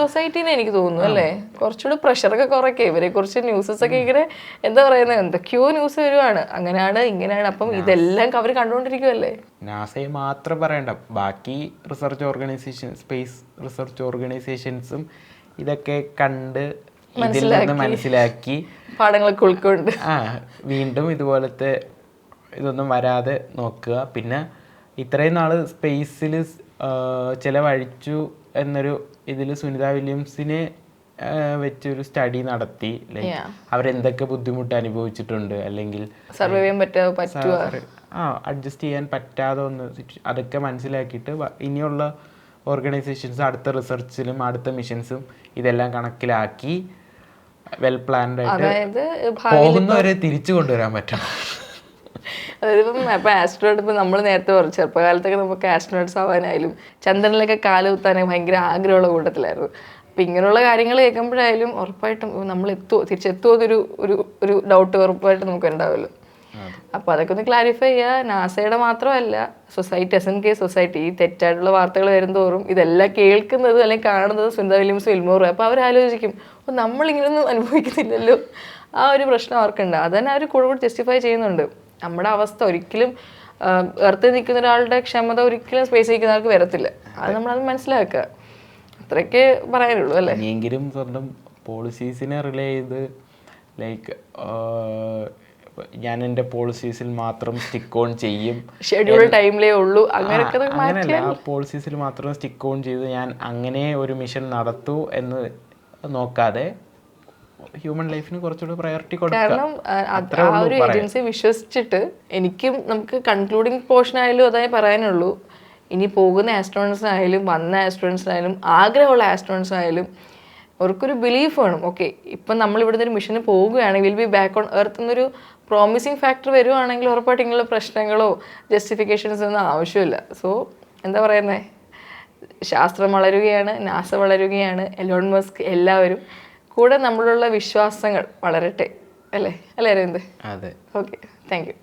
സൊസൈറ്റിനെ എനിക്ക് തോന്നുന്നു അല്ലേ കുറച്ചുകൂടി പ്രഷറൊക്കെ കുറയ്ക്കുക. ഇവരെ കുറിച്ച് ന്യൂസസ് ഒക്കെ ഇങ്ങനെ എന്താ പറയുന്നത്, എന്തൊക്കെയോ ന്യൂസ് വരുവാണ്, അങ്ങനെയാണ് ഇങ്ങനെയാണ്. അപ്പം ഇതെല്ലാം അവർ കണ്ടുകൊണ്ടിരിക്കുമല്ലേ. നാസയെ മാത്രം പറയണ്ട, ബാക്കി റിസർച്ച് ഓർഗനൈസേഷൻ, സ്പേസ് റിസർച്ച് ഓർഗനൈസേഷൻസും ഇതൊക്കെ കണ്ട് ഇതിൽ നിന്ന് മനസ്സിലാക്കി പാഠങ്ങളൊക്കെ ഉൾക്കൊണ്ട് വീണ്ടും ഇതുപോലത്തെ ഇതൊന്നും വരാതെ നോക്കുക. പിന്നെ ഇത്രയും നാള് സ്പേസിൽ ചിലവഴിച്ചു എന്നൊരു ഇതിൽ സുനിത വില്യംസിനെ വെച്ചൊരു സ്റ്റഡി നടത്തി. ലൈക്ക് അവരെന്തൊക്കെ ബുദ്ധിമുട്ട് അനുഭവിച്ചിട്ടുണ്ട്, അല്ലെങ്കിൽ അഡ്ജസ്റ്റ് ചെയ്യാൻ പറ്റാതെ ഒന്ന് അതൊക്കെ മനസ്സിലാക്കിയിട്ട് ഇനിയുള്ള ഓർഗനൈസേഷൻസ് അടുത്ത റിസർച്ചിലും അടുത്ത മിഷൻസും ഇതെല്ലാം കണക്കിലാക്കി വെൽ പ്ലാൻഡ് ആയിട്ട് പോകുന്നവരെ തിരിച്ചു കൊണ്ടുവരാൻ പറ്റണം. അതായത് ഇപ്പം ആസ്ട്രോണോട്ട് ഇപ്പം നമ്മൾ നേരത്തെ പറഞ്ഞു ചെറുപ്പകാലത്തൊക്കെ നമുക്ക് ആസ്ട്രോണോട്ട്സ് ആവാനായാലും ചന്ദ്രനിലൊക്കെ കാലുകുത്താനൊക്കെ ഭയങ്കര ആഗ്രഹമുള്ള കൂട്ടത്തിലായിരുന്നു. അപ്പം ഇങ്ങനെയുള്ള കാര്യങ്ങൾ കേൾക്കുമ്പോഴായാലും ഉറപ്പായിട്ടും നമ്മൾ തിരിച്ചെത്തുമോ എന്നൊരു ഒരു ഡൗട്ട് ഉറപ്പായിട്ടും നമുക്ക് ഉണ്ടാവുമല്ലോ. അപ്പോൾ അതൊക്കെ ഒന്ന് ക്ലാരിഫൈ ചെയ്യുക. നാസയുടെ മാത്രമല്ല, സൊസൈറ്റി, SNK സൊസൈറ്റി, ഈ തെറ്റായിട്ടുള്ള വാർത്തകൾ വരുന്തോറും ഇതെല്ലാം കേൾക്കുന്നത് അല്ലെങ്കിൽ കാണുന്നത് സുനിത വില്യംസും വിൽമോറും. അപ്പോൾ അവരാലോചിക്കും, നമ്മളിങ്ങനെയൊന്നും അനുഭവിക്കുന്നില്ലല്ലോ, ആ ഒരു പ്രശ്നം അവർക്കുണ്ട്. അതന്നെ അവർ കൂടുതൽ ജസ്റ്റിഫൈ ചെയ്യുന്നുണ്ട്. നമ്മുടെ അവസ്ഥ ഒരിക്കലും എർത്ത് നിൽക്കുന്ന ഒരാളുടെ ക്ഷമത ഒരിക്കലും സ്പേസ് നിൽക്കുന്ന ആൾക്ക് വരത്തില്ല. അത് നമ്മളത് മനസ്സിലാക്കുക, അത്രയ്ക്ക് പറയാനുള്ളൂ അല്ലേ. എങ്കിലും സ്വന്തം പോളിസീസിനെ റിലേ ചെയ്ത് ലൈക്ക് ഞാൻ എൻ്റെ പോളിസീസിൽ മാത്രം സ്റ്റിക്ക് ഓൺ ചെയ്യും, ഷെഡ്യൂൾ ടൈമിലേ ഉള്ളൂ, അങ്ങനെയല്ല, ആ പോളിസീസിൽ മാത്രം സ്റ്റിക്ക് ഓൺ ചെയ്ത് ഞാൻ അങ്ങനെ ഒരു മിഷൻ നടത്തൂ എന്ന് നോക്കാതെ ഹ്യൂമൻ ലൈഫിന് കുറച്ചുകൂടി പ്രയോറിറ്റി കൊടുക്കുക. കാരണം ആ ഒരു ഏജൻസി വിശ്വസിച്ചിട്ട് എനിക്കും നമുക്ക് കൺക്ലൂഡിങ് പോർഷൻ ആയാലും അതേ പറയാനുള്ളൂ. ഇനി പോകുന്ന ആസ്ട്രോണറ്റ്സിനായാലും വന്ന ആസ്ട്രോണറ്റ്സിനായാലും ആഗ്രഹമുള്ള ആസ്ട്രോണറ്റ്സിനായാലും അവർക്കൊരു ബിലീഫ് വേണം. ഓക്കെ, ഇപ്പം നമ്മൾ ഇവിടുന്ന് ഒരു മിഷന് പോവുകയാണെങ്കിൽ will be back on earth എന്നൊരു പ്രോമിസിങ് ഫാക്ടർ വരുവാണെങ്കിൽ ഉറപ്പായിട്ട് ഇങ്ങനെയുള്ള പ്രശ്നങ്ങളോ ജസ്റ്റിഫിക്കേഷൻസ് ഒന്നും ആവശ്യമില്ല. സോ എന്താ പറയുന്നത്, ശാസ്ത്രം വളരുകയാണ്, നാസ വളരുകയാണ്, എലോൺ മസ്ക്, എല്ലാവരും കൂടെ നമ്മളുള്ള വിശ്വാസങ്ങൾ വളരട്ടെ. അല്ലേ അല്ലേ അരവിന്ദ്? അതെ. Okay, thank you.